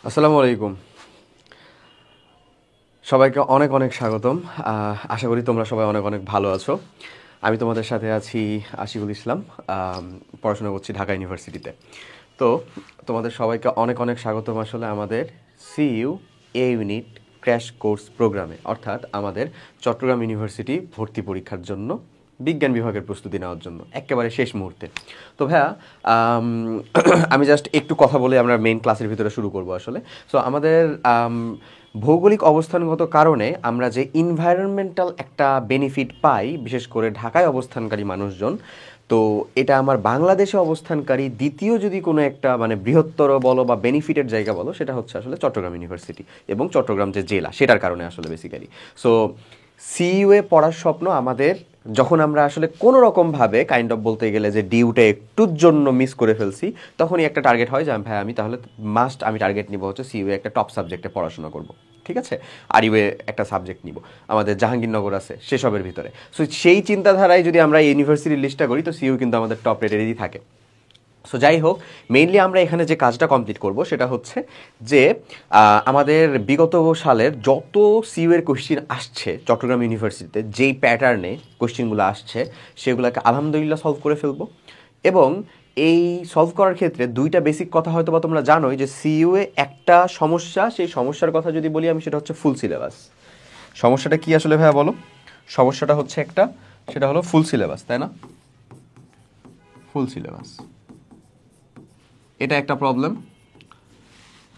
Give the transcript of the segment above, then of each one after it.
আসসালামু আলাইকুম। সবাইকে অনেক অনেক স্বাগতম। আশা করি তোমরা সবাই অনেক অনেক ভালো আছো। আমি তোমাদের সাথে আছি আশিকুল ইসলাম। পড়াশোনা করছি ঢাকা ইউনিভার্সিটিতে। তো তোমাদের সবাইকে অনেক অনেক স্বাগতম আসলে আমাদের CU A unit crash course প্রোগ্রামে, অর্থাৎ আমাদের চট্টগ্রাম ইউনিভার্সিটি ভর্তি পরীক্ষার জন্য বিজ্ঞান বিভাগের প্রস্তুতি নেওয়ার জন্য একেবারে শেষ মুহূর্তে। তো ভাইয়া, আমি জাস্ট একটু কথা বলে আমরা মেইন ক্লাসের ভিতরে শুরু করব আসলে। সো আমাদের ভৌগোলিক অবস্থানগত কারণে আমরা যে ইনভায়রনমেন্টাল একটা বেনিফিট পাই, বিশেষ করে ঢাকায় অবস্থানকারী মানুষজন, তো এটা আমার বাংলাদেশে অবস্থানকারী দ্বিতীয় যদি কোনো একটা মানে বৃহত্তর বলো বা বেনিফিটের জায়গা বলো, সেটা হচ্ছে আসলে চট্টগ্রাম ইউনিভার্সিটি এবং চট্টগ্রাম যে জেলা সেটার কারণে আসলে বেসিক্যালি। সো সিইউএ পড়ার স্বপ্ন আমাদের, যখন আমরা আসলে কোনো রকমভাবে কাইন্ড অফ বলতে গেলে যে ডিউটা একটুর জন্য মিস করে ফেলছি, তখনই একটা টার্গেট হয় যে ভাই আমি তাহলে আমি টার্গেট নিব হচ্ছে সিইউএ একটা টপ সাবজেক্টে পড়াশোনা করব। ঠিক আছে, আর ইউএ একটা সাবজেক্ট নিব, আমাদের জাহাঙ্গীরনগর আছে সেসবের ভিতরে। সো সেই চিন্তাধারায় যদি আমরা ইউনিভার্সিটির লিস্টটা করি, তো সিইউ কিন্তু আমাদের টপ রেটেরই থাকে। সো যাই হোক, মেইনলি আমরা এখানে যে কাজটা কমপ্লিট করব সেটা হচ্ছে যে আমাদের বিগত সালের যত সিইউয়ের কোশ্চিন আসছে চট্টগ্রাম ইউনিভার্সিটিতে, যেই প্যাটার্নে কোশ্চিনগুলো আসছে সেগুলোকে আলহামদুলিল্লাহ সলভ করে ফেলবো। এবং এই সলভ করার ক্ষেত্রে দুইটা বেসিক কথা হয়তো বা তোমরা জানোই, যে সিইউএ একটা সমস্যা, সেই সমস্যার কথা যদি বলি আমি, সেটা হচ্ছে ফুল সিলেবাস। সমস্যাটা কি আসলে ভাইয়া বলো? সমস্যাটা হচ্ছে একটা, সেটা হলো ফুল সিলেবাস, তাই না? ফুল সিলেবাস, এটা একটা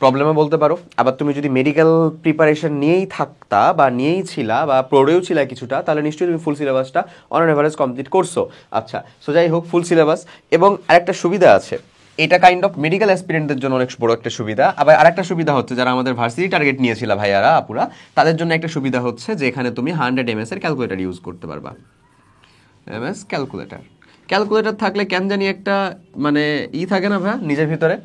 প্রবলেমে বলতে পারো। আবার তুমি যদি মেডিকেল প্রিপারেশন নিয়েই থাকতা বা নিয়েই ছিলা বা পড়েও ছিলা কিছুটা, তাহলে নিশ্চয়ই তুমি ফুল সিলেবাসটা অন অ্যান এভারেজ কমপ্লিট করছো। আচ্ছা, সো যাই হোক, ফুল সিলেবাস। এবং আরেকটা সুবিধা আছে, এটা কাইন্ড অফ মেডিকেল অ্যাসপিরেন্টদের জন্য অনেক বড় একটা সুবিধা। আবার আরেকটা সুবিধা হচ্ছে, যারা আমাদের ভার্সিটি টার্গেট নিয়েছিল ভাইয়ারা আপুরা, তাদের জন্য একটা সুবিধা হচ্ছে যে এখানে তুমি 100 MS এর ক্যালকুলেটর ইউজ করতে পারবা। এমএস ক্যালকুলেটর, ক্যালকুলেটর থাকলে কেন জানি একটা মানে থাকে না ভাই, নিজের ভিতরে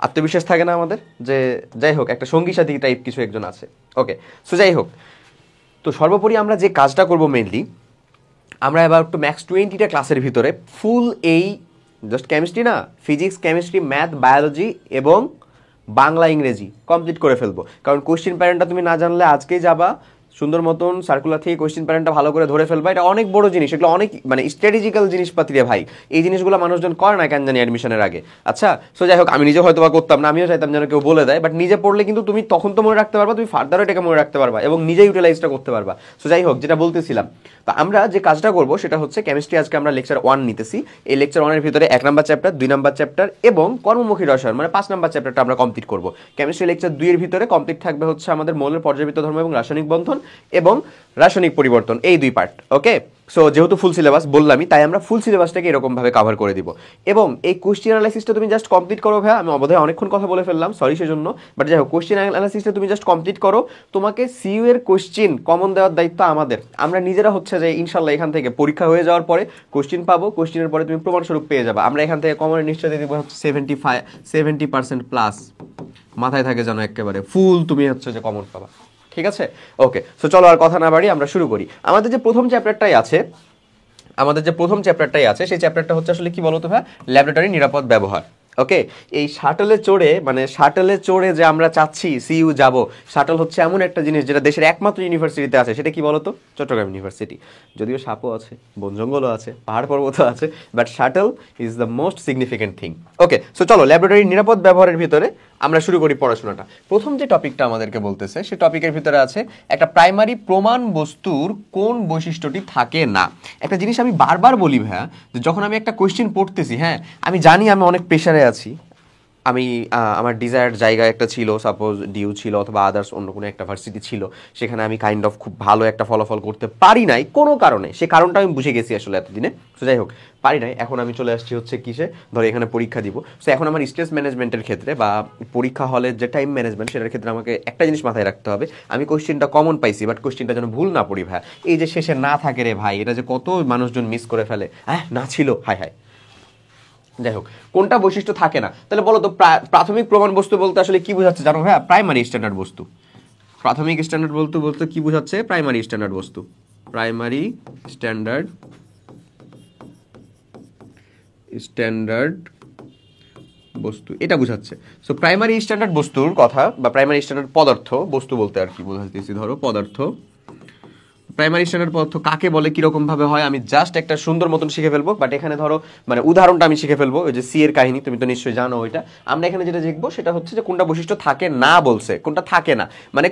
আত্মবিশ্বাস থাকে না আমাদের, যে যাই হোক একটা সঙ্গী সাথী টাইপ কিছু একজন আছে। ওকে, সো যাই হোক, তো সর্বোপরি আমরা যে কাজটা করব মেইনলি, আমরা এবার একটু ম্যাক্স 20টা ক্লাসের ভিতরে ফুল এই জাস্ট কেমিস্ট্রি না, ফিজিক্স, কেমিস্ট্রি, ম্যাথ, বায়োলজি এবং বাংলা, ইংরেজি কমপ্লিট করে ফেলবো। কারণ কোশ্চিন প্যাটার্নটা তুমি না জানলে আজকেই যাবা সুন্দর মতন সার্কুলার থেকে কোশ্চিন প্যাটার্নটা ভালো করে ধরে ফেলবা। এটা অনেক বড় জিনিস, এগুলো অনেক মানে স্ট্র্যাটেজিক্যাল জিনিসপাতি রে ভাই। এই জিনিসগুলো মানুষজন করে না কেন জানি অ্যাডমিশনের আগে। আচ্ছা, সো যাই হোক, আমি নিজে হয়তো বা করতাম না, আমিও চাইতাম যেন কেউ বলে দেয়, বাট নিজে পড়লে কিন্তু তুমি তখন তো মনে রাখতে পারবা, তুমি ফার্দারও এটাকে মনে রাখতে পারবা এবং নিজে ইউটিলাইজটা করতে পারবা। সো যাই হোক, যেটা বলতেছিলাম, তো আমরা যে কাজটা করব সেটা হচ্ছে কেমিস্ট্রি। আজকে আমরা লেকচার 1 নিতেছি। এই লেকচার 1 এর ভিতরে 1 নাম্বার চ্যাপ্টার, 2 নাম্বার চ্যাপ্টার এবং কর্মমুখী রসায়ন মানে 5 নাম্বার চ্যাপ্টারটা আমরা কমপ্লিট করব। কেমিস্ট্রি লেকচার 2 এর ভিতরে কমপ্লিট থাকবে হচ্ছে আমাদের মৌলের পর্যাবৃত্ত ধর্ম এবং রাসায়নিক বন্ধন এবং রাসায়নিক পরিবর্তন, এই দুই পার্ট। ওকে, সো যেহেতু ফুল সিলেবাস বললামই, তাই আমরা ফুল সিলেবাসটাকে এরকমভাবে কাভার করে দিব। এবং এই কোশ্চেন অ্যানালাইসিসটা তুমি জাস্ট কমপ্লিট করো ভাইয়া। আমি অবধায় অনেকক্ষণ কথা বলে ফেললাম, সরি সেজন্য, বাট যাই হোক, কোশ্চেন অ্যানালাইসিসটা তুমি জাস্ট কমপ্লিট করো। তোমাকে সিইউ এর কোশ্চেন কমন দেওয়ার দায়িত্ব আমাদের। আমরা নিজেরা হচ্ছে যে ইনশাল্লাহ এখান থেকে পরীক্ষা হয়ে যাওয়ার পরে কোশ্চেন পাবো, কোশ্চেনের পরে তুমি প্রমাণস্বরূপ পেয়ে যাবে। আমরা এখান থেকে কমনের নিশ্চয় দিব হচ্ছে 70% প্লাস, মাথায় থাকে যেন একেবারে ফুল তুমি হচ্ছে যে কমন পাবা। ঠিক আছে, ওকে, সো চলো আর কথা না বাড়ি আমরা শুরু করি। আমাদের যে প্রথম চ্যাপ্টারটাই আছে সেই চ্যাপ্টারটা হচ্ছে আসলে কি বলতো ভাই, ল্যাবরেটরি নিরাপদ ব্যবহার। ওকে, এই শাটলে চড়ে যে আমরা চাচ্ছি সিইউ যাব, শাটল হচ্ছে এমন একটা জিনিস যেটা দেশের একমাত্র ইউনিভার্সিটিতে আছে। সেটা কি বলতো? চট্টগ্রাম ইউনিভার্সিটি। যদিও সাপও আছে, বন জঙ্গলও আছে, পাহাড় পর্বতও আছে, but shuttle is the most significant thing. Okay, so চলো ল্যাবরেটরি নিরাপদ ব্যবহারের ভিতরে আমরা শুরু করি পড়াশোনাটা। প্রথম যে টপিকটা আমাদেরকে বলতেছে, সেই টপিকের ভিতরে আছে একটা প্রাইমারি প্রমাণ বস্তুর কোন বৈশিষ্ট্যটি থাকে না। একটা জিনিস আমি বারবার বলি ভাইয়া, যে যখন আমি একটা কোয়েশ্চেন পড়তেছি, হ্যাঁ আমি জানি আমি অনেক প্রেশারে আছি, আমি আমার ডিজায়ার্ড জায়গায় একটা ছিল, সাপোজ ডিউ ছিল অথবা আদার্স অন্য কোনো একটা ভার্সিটি ছিল, সেখানে আমি কাইন্ড অফ খুব ভালো একটা ফলাফল করতে পারি নাই কোনো কারণে। সে কারণটা আমি বুঝে গেছি আসলে এতদিনে। তো যাই হোক, পারি নাই, এখন আমি চলে আসছি হচ্ছে কিসে, ধরো এখানে পরীক্ষা দিব। সো এখন আমার স্ট্রেস ম্যানেজমেন্টের ক্ষেত্রে বা পরীক্ষা হলের যে টাইম ম্যানেজমেন্ট, সেটার ক্ষেত্রে আমাকে একটা জিনিস মাথায় রাখতে হবে, আমি কোশ্চেনটা কমন পাইছি, বাট কোশ্চেনটা যেন ভুল না পড়ি ভাই। এই যে শেষে না থাকে রে ভাই, এটা যে কত মানুষজন মিস করে ফেলে, হ্যাঁ না ছিল, হায় হায়। যাই হোক, কোনটা বৈশিষ্ট্য থাকে না, তাহলে বলো তো প্রাথমিক প্রমাণ বস্তু বলতে আসলে কি বোঝাচ্ছে জানো ভাইয়া? প্রাইমারি স্ট্যান্ডার্ড বস্তু। প্রাথমিক স্ট্যান্ডার্ড বলতে বলতে কি বোঝাচ্ছে? প্রাইমারি স্ট্যান্ডার্ড বস্তু। প্রাইমারি স্ট্যান্ডার্ড বস্তু এটা বোঝাচ্ছে। সো প্রাইমারি স্ট্যান্ডার্ড বস্তুর কথা বা প্রাইমারি স্ট্যান্ডার্ড পদার্থ বস্তু বলতে আর কি বোঝাতেছি, ধরো পদার্থ। প্রাইমারি স্ট্যান্ডার্ড পদার্থ কাকে বলে, কিরকম ভাবে হয়, আমি জাস্ট একটা সুন্দর মতন শিখে ফেলবো। বাট এখানে ধরো মানে উদাহরণটা আমি শিখে ফেলবো, ওই যে সি এর কাহিনী তুমি তো নিশ্চয়ই জানো ওইটা। আমরা এখানে যেটা দেখবো সেটা হচ্ছে যে কোনটা বৈশিষ্ট্য থাকে না বলছে, কোনটা থাকে না, মানে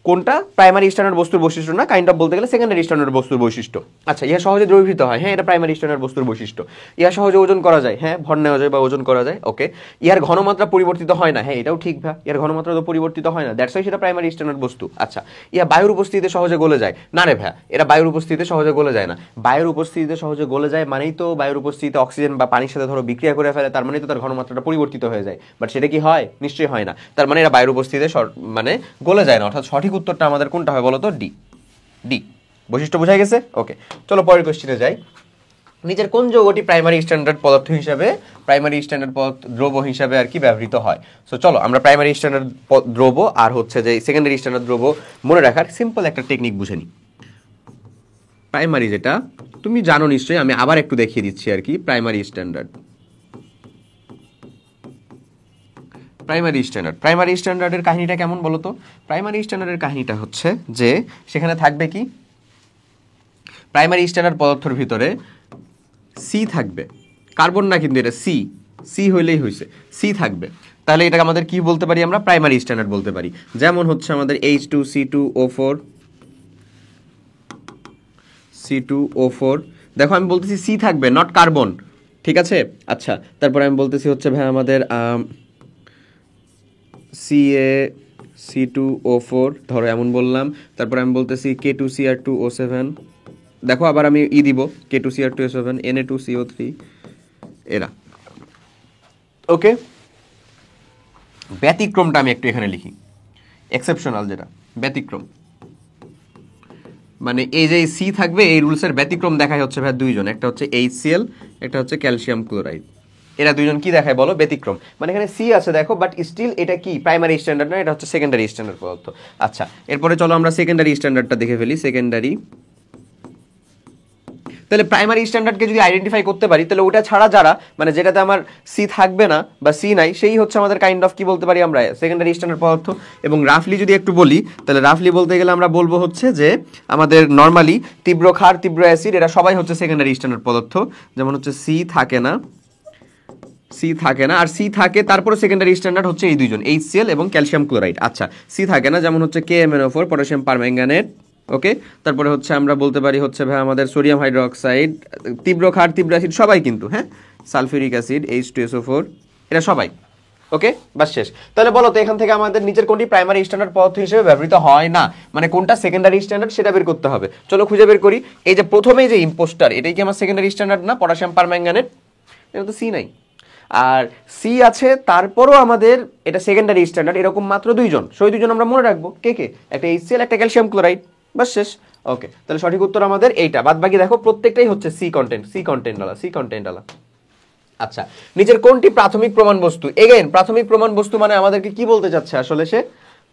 কোনটা প্রাইমারি স্ট্যান্ডার্ড বস্তুর বৈশিষ্ট্য না, কাইন্ড অফ বলতে গেলে সেকেন্ডারি স্ট্যান্ডার্ড বস্তুর বৈশিষ্ট্য। আচ্ছা, ইহা সহজে দ্রবীভূত হয়, হ্যাঁ এটা প্রাইমারি স্ট্যান্ডার্ড বস্তুর বৈশিষ্ট্য। ইহা সহজে ওজন করা যায়, হ্যাঁ ভর নেওয়া যায় বা ওজন করা যায়, ওকে। ইহার ঘনমাত্রা পরিবর্তিত হয় না, হ্যাঁ এটাও ঠিক ভাই, ইহার ঘনমাত্রা তো পরিবর্তিত হয় না, দ্যাটস ওয়াই সেটা প্রাইমারি স্ট্যান্ডার্ড বস্তু। আচ্ছা, ইহা বায়ুর উপস্থিতিতে সহজে গলে যায় না রে ভাই, এরা বায়ুর উপস্থিতিতে সহজে গলে যায় না। বায়ুর উপস্থিতিতে সহজে গলে যায় মানেই তো বায়ুর উপস্থিতিতে অক্সিজেন বা পানির সাথে ধরো বিক্রিয়া করে ফেলে, তার মানে তো তার ঘনমাত্রাটা পরিবর্তিত হয়ে যায়। বাট সেটা কি হয়? নিশ্চয়ই হয় না। তার মানে এরা বায়ুর উপস্থিতিতে মানে গলে যায় না, অর্থাৎ সঠিক উত্তরটা আমাদের কোনটা হয় বলো তো? ডি। ডি বৈশিষ্ট্য বোঝা গেছে, ওকে। চলো পরের কোশ্চেনে যাই। নিচের কোন যৌগটি প্রাইমারি স্ট্যান্ডার্ড পদার্থ হিসাবে, প্রাইমারি স্ট্যান্ডার্ড দ্রব্য হিসাবে আর কি ব্যবহৃত হয়? সো চলো আমরা প্রাইমারি স্ট্যান্ডার্ড দ্রব্য আর হচ্ছে যে সেকেন্ডারি স্ট্যান্ডার্ড দ্রব্য মনে রাখার সিম্পল একটা টেকনিক বুঝে নিই। প্রাইমারি যেটা তুমি জানো নিশ্চয়ই, আমি আবার একটু দেখিয়ে দিচ্ছি আর কি। প্রাইমারি স্ট্যান্ডার্ড, প্রাইমারি স্ট্যান্ডার্ডের কাহিনীটা কেমন বলো তো? প্রাইমারি স্ট্যান্ডার্ডের কাহিনীটা হচ্ছে যে সেখানে থাকবে কি, প্রাইমারি স্ট্যান্ডার্ড পদার্থের ভিতরে সি থাকবে, কার্বন না কিন্তু এটা সি, সি হইলেই হয়েছে, সি থাকবে। তাহলে এটাকে আমাদের কি বলতে পারি? আমরা প্রাইমারি স্ট্যান্ডার্ড বলতে পারি। যেমন হচ্ছে আমাদের H2C2O4, C2O4, দেখো আমি বলতেছি সি থাকবে, নট কার্বন, ঠিক আছে? আচ্ছা, তারপরে আমি বলতেছি হচ্ছে ভাই আমাদের CaC2O4 ধরো এমন বললাম। তারপরে আমি বলতেছি K2Cr2O7, দেখো আবার আমি দিব K2Cr2O7, Na2CO3, এরা, ওকে। ব্যতিক্রমটা আমি একটু এখানে লিখি, এক্সেপশনাল যেটা ব্যতিক্রম, মানে এই যে সি থাকবে এই রুলসের ব্যতিক্রম দেখায় হচ্ছে ভাই দুইজন, একটা হচ্ছে HCl, একটা হচ্ছে ক্যালসিয়াম ক্লোরাইড। এরা দুইজন কি দেখায় বলো? ব্যতিক্রম। মানে এখানে সি আছে দেখো, বাট স্টিল এটা কি প্রাইমারি স্ট্যান্ডার্ড না, এটা হচ্ছে সেকেন্ডারি স্ট্যান্ডার্ড পদার্থ। আচ্ছা, এরপরে চলো আমরা সেকেন্ডারি স্ট্যান্ডার্ডটা দেখে ফেলি। সেকেন্ডারি, তাহলে প্রাইমারি স্ট্যান্ডার্ডকে যদি আইডেন্টিফাই করতে পারি, তাহলে ওটা ছাড়া যারা মানে যেটাতে আমার সি থাকবে না বা সি নাই, সেই হচ্ছে আমাদের কাইন্ড অফ কি বলতে পারি আমরা সেকেন্ডারি স্ট্যান্ডার্ড পদার্থ। এবং রাফলি যদি একটু বলি, তাহলে রাফলি বলতে গেলে আমরা বলবো হচ্ছে যে আমাদের নর্মালি তীব্র ক্ষার, তীব্র অ্যাসিড, এরা সবাই হচ্ছে সেকেন্ডারি স্ট্যান্ডার্ড পদার্থ। যেমন হচ্ছে সি থাকে না, সি থাকে না, আর সি থাকে তারপরে সেকেন্ডারি স্ট্যান্ডার্ড হচ্ছে এই দুইজন HCl এবং ক্যালসিয়াম ক্লোরাইড। আচ্ছা, সি থাকে না, যেমন হচ্ছে KMnO4, পটাশিয়াম পারম্যাঙ্গানেট, ওকে। তারপরে হচ্ছে আমরা বলতে পারি হচ্ছে ভাই আমাদের সোডিয়াম হাইড্রোক্সাইড, তীব্র ক্ষার, তীব্র অ্যাসিড সবাই কিন্তু, হ্যাঁ, সালফিউরিক অ্যাসিড, H2SO4, এরা সবাই, ওকে। বাস শেষ। তাহলে বলো তো এখান থেকে আমাদের নিচের কোনটি প্রাইমারি স্ট্যান্ডার্ড পদার্থ হিসেবে ব্যবহৃত হয় না, মানে কোনটা সেকেন্ডারি স্ট্যান্ডার্ড সেটা বের করতে হবে। চলো খুঁজে বের করি। এই যে প্রথমেই যে ইম্পোস্টার, এটাই কি আমার সেকেন্ডারি স্ট্যান্ডার্ড না? পটাশিয়াম পারম্যাঙ্গানেট, এটা তো সি নাই, আর সি আছে তারপরও আমাদের এটা সেকেন্ডারি স্ট্যান্ডার্ড, এরকম মাত্র দুইজন। সেই দুইজন আমরা মনে রাখবো কে কে, একটা HCl, একটা ক্যালসিয়াম ক্লোরাইড, বাস শেষ, ওকে। তাহলে সঠিক উত্তর আমাদের এইটা, বাদ বাকি দেখো প্রত্যেকটাই হচ্ছে সি কন্টেন্ট ডালা। আচ্ছা, নিচের কোনটি প্রাথমিক প্রমাণ বস্তু? এগেইন প্রাথমিক প্রমাণ বস্তু মানে আমাদেরকে কি বলতে চাচ্ছে আসলে সে?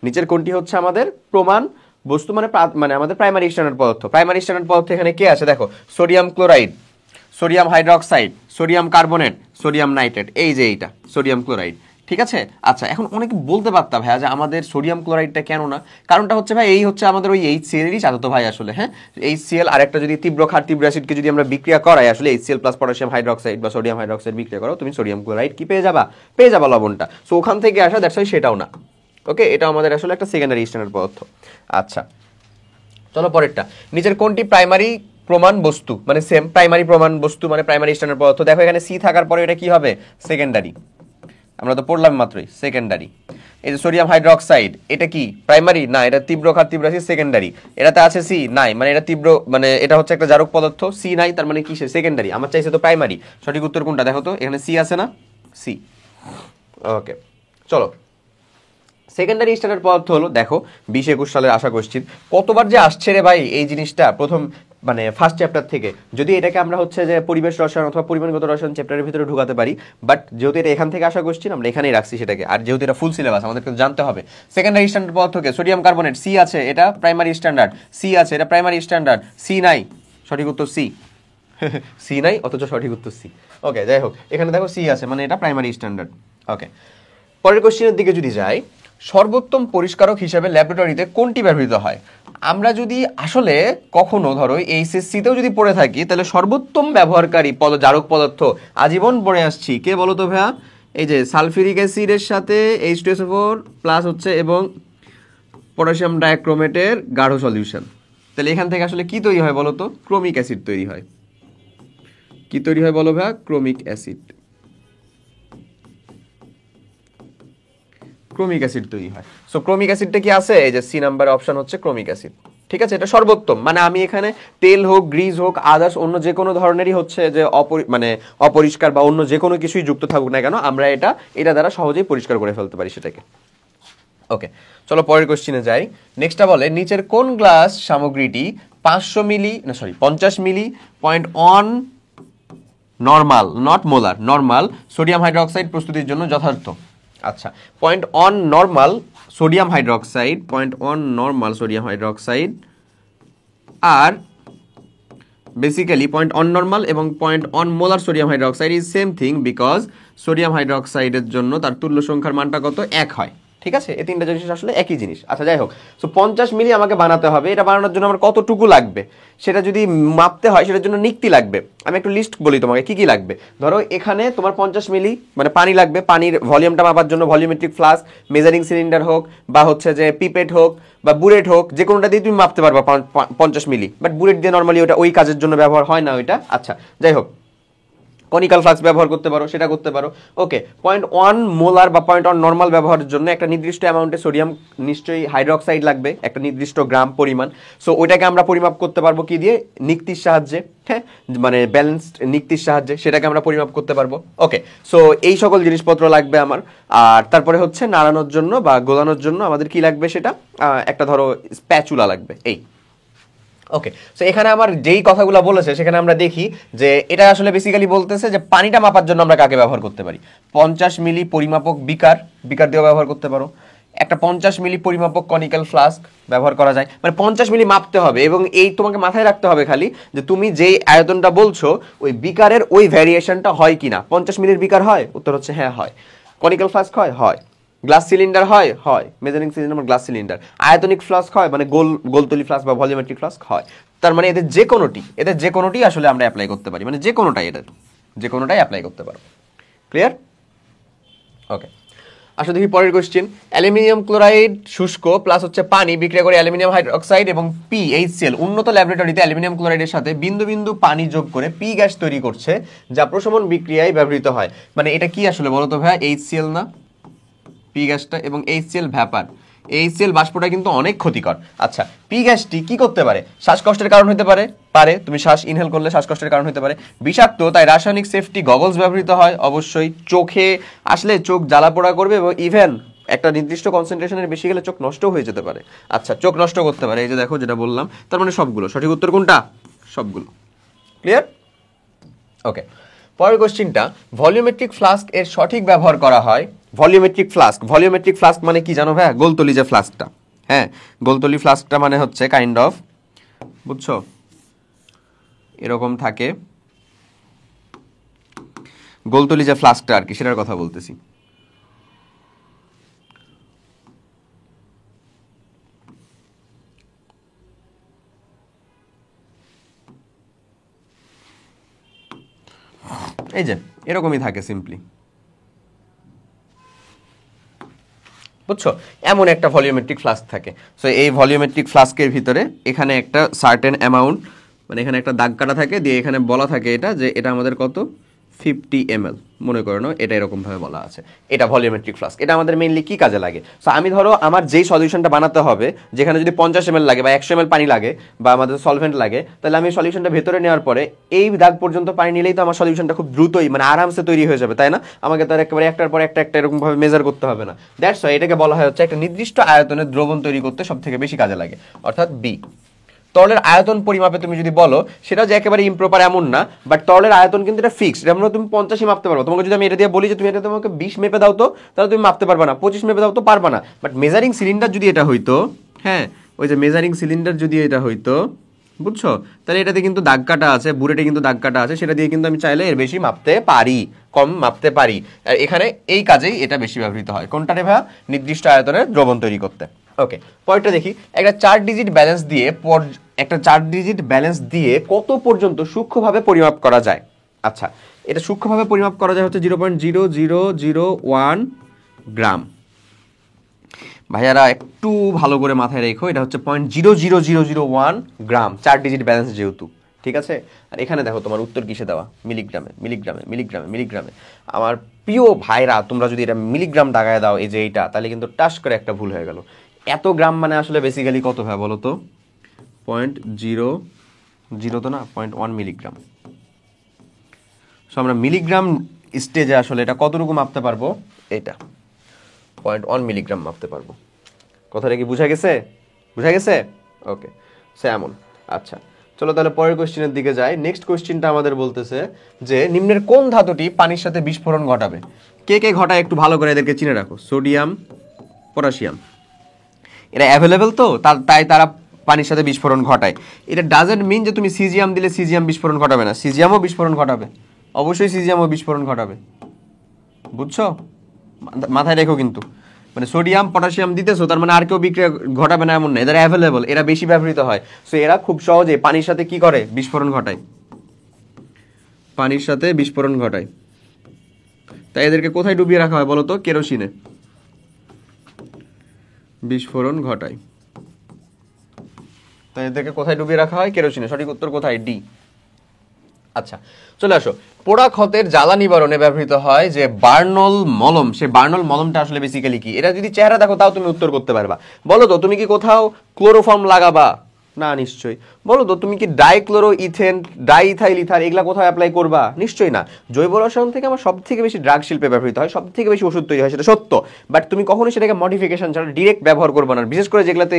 নিচের কোনটি হচ্ছে আমাদের প্রমাণ বস্তু, মানে মানে আমাদের প্রাইমারি স্ট্যান্ডার্ড পদার্থ। প্রাইমারি স্ট্যান্ডার্ড পদার্থ এখানে কে আছে দেখো, sodium chloride, sodium hydroxide, sodium carbonate, sodium nitrate, এই যে এইটা সোডিয়াম ক্লোরাইড, ঠিক আছে? আচ্ছা, এখন অনেকে বলতে পারতাম ভাইয়া যে আমাদের সোডিয়াম ক্লোরাইডটা কেন না? কারণটা হচ্ছে ভাই এই হচ্ছে আমাদের ওই HCl-এরই চাচাতো ভাই আসলে, হ্যাঁ। HCl আর একটা যদি তীব্র ক্ষার, তীব্র অ্যাসিডকে যদি আমরা বিক্রিয়া করাই, আসলে HCl প্লাস পটাশিয়াম হাইড্রোক্সাইড বা সোডিয়াম হাইড্রোক্সাইড বিক্রিয়া করো, তুমি সোডিয়াম ক্লোরাইড কি পেয়ে যাবা লবণটা। সো ওখান থেকে আসা, দ্যাটস ওয়াই সেটাও না, ওকে। এটা আমাদের আসলে একটা সেকেন্ডারি স্ট্যান্ডার্ড পদার্থ। আচ্ছা, চলো পরেরটা। নিচের কোনটি প্রাইমারি প্রমাণ বস্তু, মানে সেম প্রাইমারি প্রমাণ বস্তু মানে প্রাইমারি স্ট্যান্ডার্ড পদার্থ? দেখো এখানে সি থাকার পরে এটা কি হবে? সেকেন্ডারি, আমরা তো পড়লাম মাত্রই সেকেন্ডারি। এই যে সোডিয়াম হাইড্রোক্সাইড, এটা কি প্রাইমারি না? এটা তীব্র ক্ষার, তীব্র অ্যাসিড, সেকেন্ডারি। এটাতে আছে সি নাই, মানে এটা তীব্র, মানে এটা হচ্ছে একটা জারক পদার্থ, সি নাই, তার মানে কি সেকেন্ডারি। আমার চাইছে তো প্রাইমারি। সঠিক উত্তর কোনটা দেখো তো? এখানে সি আছে না? সি, ওকে। চলো, সেকেন্ডারি স্ট্যান্ডার্ড পদার্থ হলো, দেখো 20-21 সালের আশা কোশ্চিন কতবার যে আসছে রে ভাই এই জিনিসটা, প্রথম মানে ফার্স্ট চ্যাপ্টার থেকে। যদি এটাকে আমরা হচ্ছে যে পরিবেশ রসায়ন অথবা পরিমাণগত রসায়ন চ্যাপ্টারের ভিতরে ঢুকাতে পারি, বাট যেহেতু এটা এখান থেকে আসা কোশ্চিন আমরা এখানেই রাখছি সেটাকে। আর যেহেতু এটা ফুল সিলেবাস, আমাদেরকে জানতে হবে সেকেন্ডারি স্ট্যান্ডার্ড পদার্থকে। সোডিয়াম কার্বনেট, সি আছে, এটা প্রাইমারি স্ট্যান্ডার্ড, সি আছে, এটা প্রাইমারি স্ট্যান্ডার্ড, সি নাই, সঠিক উত্তর সি। সি নাই অথচ সঠিক উত্তর সি, ওকে। যাই হোক, এখানে দেখো সি আছে, মানে এটা প্রাইমারি স্ট্যান্ডার্ড। ওকে, পরের কোশ্চেনের দিকে যদি যাই, সর্বোত্তম পরিষ্কারক হিসেবে ল্যাবরেটরিতে কোনটি ব্যবহৃত হয়? আমরা যদি আসলে কখনো ধরো এইচএসসিতেও যদি পড়ে থাকি, তাহলে সর্বোত্তম ব্যবহারকারী জারক পদার্থ আজীবন পড়ে আসছি, কে বলো তো ভাইয়া? এই যে সালফিউরিক অ্যাসিডের সাথে H2SO4 প্লাস হচ্ছে এবং পটাশিয়াম ডাইক্রোমেটের গাঢ় সলিউশন। তাহলে এখান থেকে আসলে কি তৈরি হয় বলো তো? ক্রোমিক অ্যাসিড তৈরি হয়। কি তৈরি হয় বলো ভাইয়া? Chromic acid. ক্রোমিক অ্যাসিড তৈরি হয়। সো ক্রোমিক অ্যাসিডটা কি আছে? এই যে সি নাম্বার অপশন হচ্ছে ক্রোমিক অ্যাসিড। ঠিক আছে, এটা সর্বোত্তম। মানে আমি এখানে তেল হোক, গ্রিজ হোক, আদার্স অন্য যে কোনো ধরনেরই হচ্ছে যে মানে অপরিষ্কার বা অন্য যে কোনো কিছুই যুক্ত থাকুক না কেন, আমরা এটা দ্বারা সহজেই পরিষ্কার করে ফেলতে পারি সেটাকে। ওকে, চলো পরের কোশ্চেনে যাই। নেক্সটটা বলে, নিচের কোন গ্লাস সামগ্রীটি 50 milli 0.1 normal, not molar, normal sodium hydroxide প্রস্তুতির জন্য যথার্থ? আচ্ছা, 0.1 normal sodium hydroxide, 0.1 normal sodium hydroxide আর বেসিক্যালি 0.1 নর্মাল এবং 0.1 molar sodium hydroxide is same thing, because sodium হাইড্রোক্সাইডের জন্য তার তুল্য সংখ্যার মানটা কত? 1 হয়। ঠিক আছে, এই তিনটা জিনিস আসলে একই জিনিস। আচ্ছা যাই হোক, সো 50 মিলি আমাকে বানাতে হবে। এটা বানানোর জন্য আমার কতটুকু লাগবে সেটা যদি মাপতে হয়, সেটার জন্য নিক্তি লাগবে। আমি একটু লিস্ট বলি তোমাকে কি কি লাগবে। ধরো এখানে তোমার 50 মিলি মানে পানি লাগবে। পানির ভলিউমটা মাপার জন্য ভলিউমেট্রিক ফ্লাস্ক, মেজারিং সিলিন্ডার হোক বা হচ্ছে যে পিপেট হোক বা বুলেট হোক, যে কোনোটা দিয়ে তুমি মাপতে পারবা 50 মিলি। বাট বুলেট দিয়ে নর্মালি ওটা ওই কাজের জন্য ব্যবহার হয় না ওইটা। আচ্ছা যাই হোক, কনিক্যাল ফ্লাস্ক ব্যবহার করতে পারো, সেটা করতে পারো। ওকে, 0.1 মোলার বা 0.1 নর্মাল ব্যবহারের জন্য একটা নির্দিষ্ট অ্যামাউন্টে সোডিয়াম নিশ্চয়ই হাইড্রোক্সাইড লাগবে, একটা নির্দিষ্ট গ্রাম পরিমাণ। সো ওইটাকে আমরা পরিমাপ করতে পারবো কি দিয়ে? নিক্তির সাহায্যে। হ্যাঁ, মানে ব্যালেন্সড নিক্তির সাহায্যে সেটাকে আমরা পরিমাপ করতে পারবো। ওকে, সো এই সকল জিনিসপত্র লাগবে আমার। আর তারপরে হচ্ছে নাড়ানোর জন্য বা গোলানোর জন্য আমাদের কি লাগবে? সেটা একটা ধরো স্প্যাচুলা লাগবে। এই ওকে, সো এখানে আমার যেই কথাগুলো বলেছে সেখানে আমরা দেখি যে এটা আসলে বেসিক্যালি বলতেছে যে পানিটা মাপার জন্য আমরা কাকে ব্যবহার করতে পারি? 50 মিলি পরিমাপক বিকার দিয়েও ব্যবহার করতে পারো। একটা 50 মিলি পরিমাপক কনিক্যাল ফ্লাস্ক ব্যবহার করা যায়। মানে 50 মিলি মাপতে হবে এবং এই তোমাকে মাথায় রাখতে হবে খালি যে তুমি যেই আয়তনটা বলছো ওই বিকারের ওই ভ্যারিয়েশনটা হয় কিনা। 50 মিলির বিকার হয়? উত্তর হচ্ছে হ্যাঁ হয়। কনিক্যাল ফ্লাস্ক হয়? হয়। গ্লাস সিলিন্ডার হয়? হয়। Measuring cylinder glass cylinder. আয়তনিক ফ্লাস্ক হয় মানে গোলতলি ফ্লাস্ক বা ভলিউমেট্রিক ফ্লাস্ক হয়। তার মানে এদের যে কোনোটি আসলে আমরা অ্যাপ্লাই করতে পারি, মানে যে কোনোটাই অ্যাপ্লাই করতে পারো। ক্লিয়ার? ওকে, আসলে দেখি পরের কোশ্চেন। অ্যালুমিনিয়াম ক্লোরাইড শুষ্ক প্লাস হচ্ছে পানি বিক্রিয়া করে অ্যালুমিনিয়াম হাইড্রোক্সাইড এবং PHCl উন্নত ল্যাবরেটরিতে অ্যালুমিনিয়াম ক্লোরাইডের সাথে বিন্দু বিন্দু পানি যোগ করে পি গ্যাস তৈরি করছে, যা প্রশমন বিক্রিয়ায় ব্যবহৃত হয়। মানে এটা কি আসলে বলো তো ভাইয়া? HCl না পি গ্যাসটা, এবং HCl ভ্যাপার। HCl বাষ্পটা কিন্তু অনেক ক্ষতিকর। আচ্ছা, পি গ্যাসটি কি করতে পারে? শ্বাসকষ্টের কারণ হতে পারে তুমি শ্বাস ইনহেল করলে শ্বাসকষ্টের কারণ হতে পারে। বিষাক্ত, তাই রাসায়নিক সেফটি গগলস ব্যবহৃত হয়। অবশ্যই চোখে আসলে চোখ জ্বালা পোড়া করবে এবং ইভেন একটা নির্দিষ্ট কনসেন্ট্রেশনের বেশি গেলে চোখ নষ্ট হয়ে যেতে পারে। আচ্ছা, চোখ নষ্ট করতে পারে, এই যে দেখো যেটা বললাম। তার মানে সবগুলো সঠিক উত্তর কোনটা? সবগুলো। ক্লিয়ার? ওকে, পরের কোশ্চেনটা, ভলিউমেট্রিক ফ্লাস্ক এর সঠিক ব্যবহার করা হয়। ভলিউমেট্রিক ফ্লাস্ক মানে কি জানো ভাইয়া? গোলতলি যে ফ্লাস্কটা, হ্যাঁ, গোলতলি ফ্লাস্কটা মানে হচ্ছে কাইন্ড অফ, বুঝছো, এরকম থাকে। গোলতলি যে ফ্লাস্কটা আর কি, সেটার কথা বলতেছি। এই যে এরকমই থাকে সিম্পলি, বুঝছো? এমন একটা ভলিউমেট্রিক ফ্লাস্ক থাকে। সো এই ভলিউমেট্রিক ফ্লাস্কের ভিতরে এখানে একটা সার্টেন অ্যামাউন্ট, মানে এখানে একটা দাগ কাটা থাকে, দিয়ে এখানে বলা থাকে এটা যে এটা আমাদের কত 50 ml মনে করে নাও, এটা এরকমভাবে বলা আছে। এটা ভলিউমেট্রিক ফ্লাস্ক। এটা আমাদের মেইনলি কি কাজে লাগে? সো আমি ধরো আমার যেই সলিউশনটা বানাতে হবে, যেখানে যদি 50 ml লাগে বা 100 ml পানি লাগে বা আমাদের সলভেন্ট লাগে, তাহলে আমি সলিউশনটা ভেতরে নেওয়ার পরে এই দাগ পর্যন্ত পানি নিলেই তো আমার সলিউশনটা খুব দ্রুতই মানে আরামসে তৈরি হয়ে যাবে, তাই না? আমাকে তো আর একেবারে একটার পর একটা এরকমভাবে মেজার করতে হবে না। দ্যাটস ওয়াই এটাকে বলা হয় হচ্ছে একটা নির্দিষ্ট আয়তনের দ্রবণ তৈরি করতে সব থেকে বেশি কাজে লাগে, অর্থাৎ বি। তরলের আয়তন পরিমাপে তুমি যদি বলো, সেটা যে একেবারে ইমপ্রপার এমন না, বাট তরলের আয়তন কিন্তু এটা ফিক্সড। যেমন তুমি 50ই মাপতে পারো। তোমাকে যদি আমি এটা দিয়ে বলি যে তুমি এটা তোমাকে 20 মেপে দাও, তো তাহলে তুমি মাপতে পারবা না। 25 মেপে দাও তো পারবা না। বাট মেজারিং সিলিন্ডার যদি এটা হইতো, হ্যাঁ, ওই যে মেজারিং সিলিন্ডার যদি এটা হইতো, বুঝছো? তাহলে এটাতে কিন্তু দাগ কাটা আছে, বুলেটে কিন্তু দাগ কাটা আছে, সেটা দিয়ে কিন্তু আমি চাইলে এর বেশি মাপতে পারি, কম মাপতে পারি। আর এখানে এই কাজেই এটা বেশি ব্যবহৃত হয়, কোনটা রে ভাইয়া? নির্দিষ্ট আয়তনের দ্রবণ তৈরি করতে। ওকে, পরেরটা দেখি। একটা 4 ডিজিট ব্যালেন্স দিয়ে কত পর্যন্ত সূক্ষ্মভাবে পরিমাপ করা যায়? আচ্ছা, এটা সূক্ষ্মভাবে পরিমাপ করা যায় হচ্ছে 0.0001 গ্রাম। ভাইয়ারা একটু ভালো করে মাথায় রেখো, এটা হচ্ছে 0.00001 গ্রাম, 4 ডিজিট ব্যালেন্স যেহেতু, ঠিক আছে? আর এখানে দেখো তোমার উত্তর কিসে দেওয়া? মিলিগ্রামে, মিলিগ্রামে, মিলিগ্রামে, মিলিগ্রামে। আমার প্রিয় ভাইরা, তোমরা যদি এটা মিলিগ্রাম দাগায় দাও এই যে এইটা, তাহলে কিন্তু টাস করে একটা ভুল হয়ে গেল। এত গ্রাম মানে আসলে বেসিক্যালি কত ভাই বলো তো? 0.00 তো না, 0.1 মিলিগ্রাম। সো আমরা মিলিগ্রাম স্টেজে আসলে এটা কতটুকু মাপতে পারবো? এটা 0.1 মিলিগ্রাম মাপতে পারবো। কথাটা কি বুঝা গেছে? বুঝা গেছে? ওকে, এমন। আচ্ছা, চলো তাহলে পরের কোশ্চেনের দিকে যাই। নেক্সট কোশ্চেনটা আমাদের বলতেছে যে নিম্নের কোন ধাতুটি পানির সাথে বিস্ফোরণ ঘটাবে? কে কে ঘটায় একটু ভালো করে এদেরকে চিনে রাখো। সোডিয়াম, পটাশিয়াম, এরা অ্যাভেলেবেল তো, তাই তারা পানির সাথে বিস্ফোরণ ঘটায়। এটা ডাজেন্ট মিন যে তুমি সিজিয়াম দিলে সিজিয়াম বিস্ফোরণ ঘটাবে না, সিজিয়ামও বিস্ফোরণ ঘটাবে, অবশ্যই সিজিয়ামও বিস্ফোরণ ঘটাবে। বুঝছো? মাথায় রেখো কিন্তু, মানে সোডিয়াম পটাশিয়াম দিতেছো তার মানে আর কেউ বিক্রিয়া ঘটাবে না এমন না, এদের অ্যাভেলেবল, এরা বেশি ব্যবহৃত হয়। সো এরা খুব সহজে পানির সাথে কি করে? বিস্ফোরণ ঘটায়, পানির সাথে বিস্ফোরণ ঘটায়। তাই এদেরকে কোথায় ডুবিয়ে রাখা হয় বলো তো? কেরোসিনে বিস্ফোরণ ঘটায়। তাই এদেরকে কোথায় ডুবিয়ে রাখা হয়? কেরোসিনে। সঠিক উত্তর কোথায়? ডি। আচ্ছা, চলে আসো। পোড়া ক্ষতের জ্বালা নিবারণে ব্যবহৃত হয় যে বার্নল মলম, সে বার্নল মলমটা আসলে বেসিক্যালি কি? এটা যদি চেহারা দেখো তাও তুমি উত্তর করতে পারবা। বলো তো, তুমি কি কোথাও ক্লোরোফর্ম লাগাবা? না, নিশ্চয়ই। বলো তো, তুমি কি ডাইক্লোরো ইথেন, ডাইইথাইল ইথার এগুলা কোথাও অ্যাপ্লাই করবা? নিশ্চয়ই না। জৈব রসায়ন থেকে আমার সব থেকে বেশি ড্রাগ শিল্পে ব্যবহৃত হয়, সব থেকে বেশি ওষুধ তৈরি হয়, সেটা সত্য। বাট তুমি কখনোই সেটাকে মডিফিকেশন ছাড়া ডিরেক্ট ব্যবহার করবা না, বিশেষ করে যেগুলোতে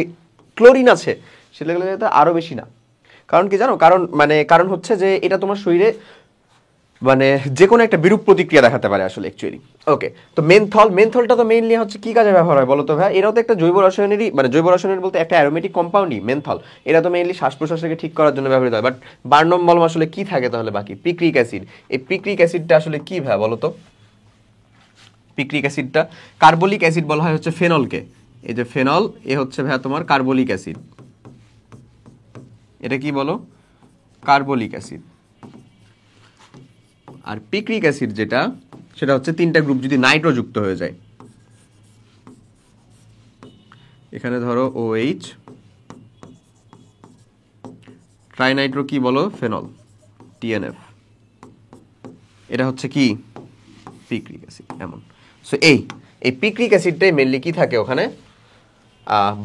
ক্লোরিন আছে সেগুলোতে আরো বেশি না। কারণ কি জানো? কারণ হচ্ছে যে এটা তোমার শরীরে মানে যে কোনো একটা বিরূপ প্রতিক্রিয়া দেখাতে পারে আসলে অ্যাকচুয়ালি। ওকে, তো মেনথলটা তো মেইনলি হচ্ছে কি কাজে ব্যবহার হয় বলো তো ভাই? এরাও তো একটা জৈব রসায়নেরই, মানে জৈব রসায়নের বলতে একটা অ্যারোমেটিক কম্পাউন্ডই মেনথল। এরা তো মেইনলি শ্বাস প্রশ্বাসকে ঠিক করার জন্য ব্যবহৃত হয়। বাট বার্নম মলম আসলে কি থাকে তাহলে বাকি? Picric acid. এই পিক্রিক অ্যাসিডটা আসলে কি ভাই বলো তো? পিক্রিক অ্যাসিডটা, কার্বলিক অ্যাসিড বলা হয় হচ্ছে ফেনলকে। এই যে ফেনল, এ হচ্ছে ভাই তোমার কার্বলিক অ্যাসিড। এটা কি বলো? Carbolic acid. আর পিক্রিক অ্যাসিড যেটা, সেটা হচ্ছে 3টা গ্রুপ যদি নাইট্রোযুক্ত হয়ে যায়। এখানে ধরো OH, ট্রাইনাইট্রো কি বলো? Phenol, TNF। এটা হচ্ছে কি? Picric acid. এমন। সো এই পিক্রিক অ্যাসিডটাই মেইনলি কি থাকে ওখানে?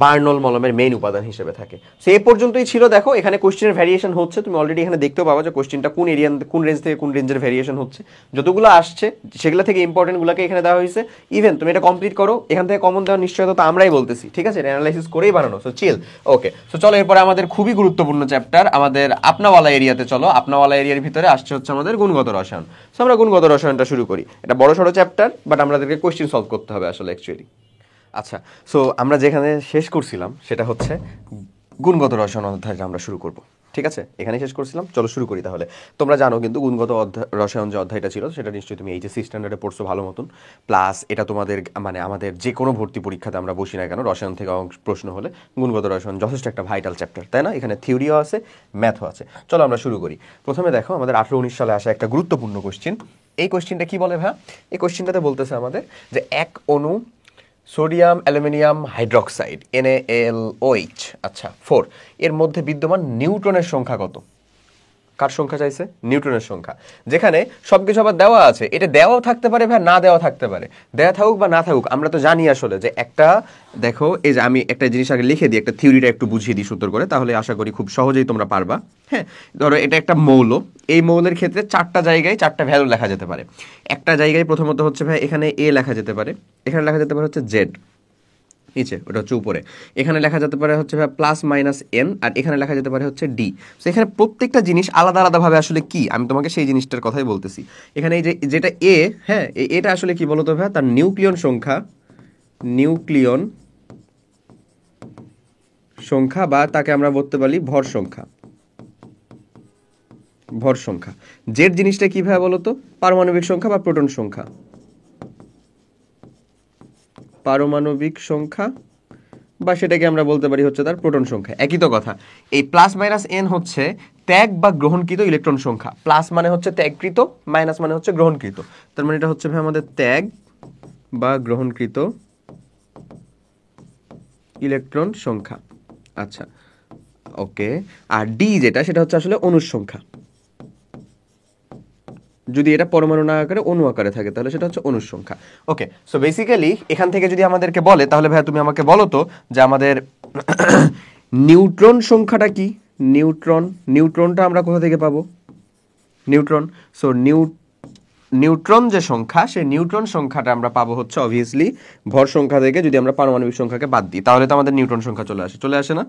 বার্নল মলমের মেইন উপাদান হিসেবে থাকে। সো এ পর্যন্তই ছিল। দেখো এখানে কোশ্চেনের ভ্যারিয়েশন হচ্ছে, তুমি অলরেডি এখানে দেখতেও পাবা যে কোশ্চেনটা কোন এরিয়া, কোন রেঞ্জ থেকে কোন রেঞ্জের ভ্যারিয়েশন হচ্ছে। যতগুলো আসছে সেগুলো থেকে ইম্পর্টেন্টগুলোকে এখানে দেওয়া হয়েছে। ইভেন তুমি এটা কমপ্লিট করো, এখান থেকে কমন দেওয়ার নিশ্চয়তা তো আমরাই বলতেছি, ঠিক আছে? অ্যানালাইসিস করেই বানানো। সো চিল। ওকে, সো চলো এরপরে আমাদের খুবই গুরুত্বপূর্ণ চ্যাপ্টার আমাদের আপনাওয়ালা এরিয়াতে চলো। আপনাওয়ালা এরিয়ার ভিতরে আসছে হচ্ছে আমাদের গুণগত রসায়ন। সো আমরা গুণগত রসায়নটা শুরু করি। এটা বড় সড়ো চ্যাপ্টার, বাট আমাদেরকে কোশ্চেন সলভ করতে হবে আসলে অ্যাকচুয়ালি। আচ্ছা, সো আমরা যেখানে শেষ করছিলাম সেটা হচ্ছে গুণগত রসায়ন অধ্যায়টা আমরা শুরু করব, ঠিক আছে? এখানে শেষ করছিলাম, চলো শুরু করি তাহলে। তোমরা জানো কিন্তু গুণগত রসায়ন যে অধ্যায়টা ছিল সেটা নিশ্চয়ই তুমি HSC স্ট্যান্ডার্ডে পড়ছো ভালো মতন। প্লাস এটা তোমাদের মানে আমাদের যে কোনো ভর্তি পরীক্ষাতে আমরা বসি না কেন, রসায়ন থেকে প্রশ্ন হলে গুণগত রসায়ন যথেষ্ট একটা ভাইটাল চ্যাপ্টার, তাই না? এখানে থিওরিও আছে, ম্যাথও আছে। চলো আমরা শুরু করি। প্রথমে দেখো আমাদের 18-19 সালে আসা একটা গুরুত্বপূর্ণ কোশ্চেন। এই কোশ্চেনটা কি বলে ভাই? এই কোশ্চেনটাতে বলতেছে আমাদের যে এক অণু সোডিয়াম অ্যালুমিনিয়াম হাইড্রক্সাইড NaLOH, আচ্ছা 4, এর মধ্যে বিদ্যমান নিউট্রনের সংখ্যা কত? কার সংখ্যা চাইছে? নিউট্রনের সংখ্যা। যেখানে সবকিছু আবার দেওয়া আছে, এটা দেওয়াও থাকতে পারে ভাই, না দেওয়া থাকতে পারে। দেওয়া থাকুক বা না থাকুক, আমরা তো জানি আসলে যে একটা, দেখো এই যে আমি একটা জিনিস আগে লিখে দিই, একটা থিওরিটা একটু বুঝিয়ে দিই সুন্দর করে, তাহলে আশা করি খুব সহজেই তোমরা পারবা। হ্যাঁ, ধরো এটা একটা মৌল। এই মৌলের ক্ষেত্রে 4টা জায়গায় 4টা ভ্যালু লেখা যেতে পারে। একটা জায়গায় প্রথমত হচ্ছে ভাই এখানে A লেখা যেতে পারে, এখানে লেখা যেতে পারে হচ্ছে Z, নিচে ওটা হচ্ছে উপরে। এখানে লেখা যেতে পারে হচ্ছে +-N, আর এখানে লেখা যেতে পারে হচ্ছে D। তো এখানে প্রত্যেকটা জিনিস আলাদা আলাদাভাবে আসলে কি, আমি তোমাকে সেই জিনিসটার কথাই বলতেছি। এখানে এই যে যেটা A, হ্যাঁ, এটা আসলে কি বলতো ভাই? তার নিউক্লিয়ন সংখ্যা বা তাকে আমরা বলতে পারি ভর সংখ্যা। ভর সংখ্যা। জেড জিনিসটা কি ভাবে বলতো? পারমাণবিক সংখ্যা বা প্রোটন সংখ্যা। পারমাণবিক সংখ্যা বা সেটাকে আমরা বলতে পারি হচ্ছে তার প্রোটন সংখ্যা, একই তো কথা। এই প্লাস মাইনাস এন হচ্ছে ত্যাগ বা গ্রহণকৃত ইলেকট্রন সংখ্যা। প্লাস মানে হচ্ছে ত্যাগকৃত, মাইনাস মানে হচ্ছে গ্রহণকৃত। তার মানে এটা হচ্ছে ভাই আমাদের ত্যাগ বা গ্রহণকৃত ইলেকট্রন সংখ্যা। আচ্ছা, ওকে। আর ডি যেটা, সেটা হচ্ছে আসলে অণুর সংখ্যা। যদি এটা পরমাণু না আকারে অণু আকারে থাকে তাহলে সেটা হচ্ছে অণুর সংখ্যা। ওকে, সো বেসিক্যালি এখান থেকে যদি আমাদেরকে বলে তাহলে ভাইয়া তুমি আমাকে বলো তো যে আমাদের নিউট্রন সংখ্যাটা কি? নিউট্রনটা আমরা কোথা থেকে পাবো? নিউট্রন। সো নিউট্রন যে সংখ্যা, সেই নিউট্রন সংখ্যাটা আমরা পাবো হচ্ছে অবভিয়াসলি ভর সংখ্যা থেকে। যদি আমরা পারমাণবিক সংখ্যাকে বাদ দিই তাহলে তো আমাদের নিউট্রন সংখ্যা চলে আসে না?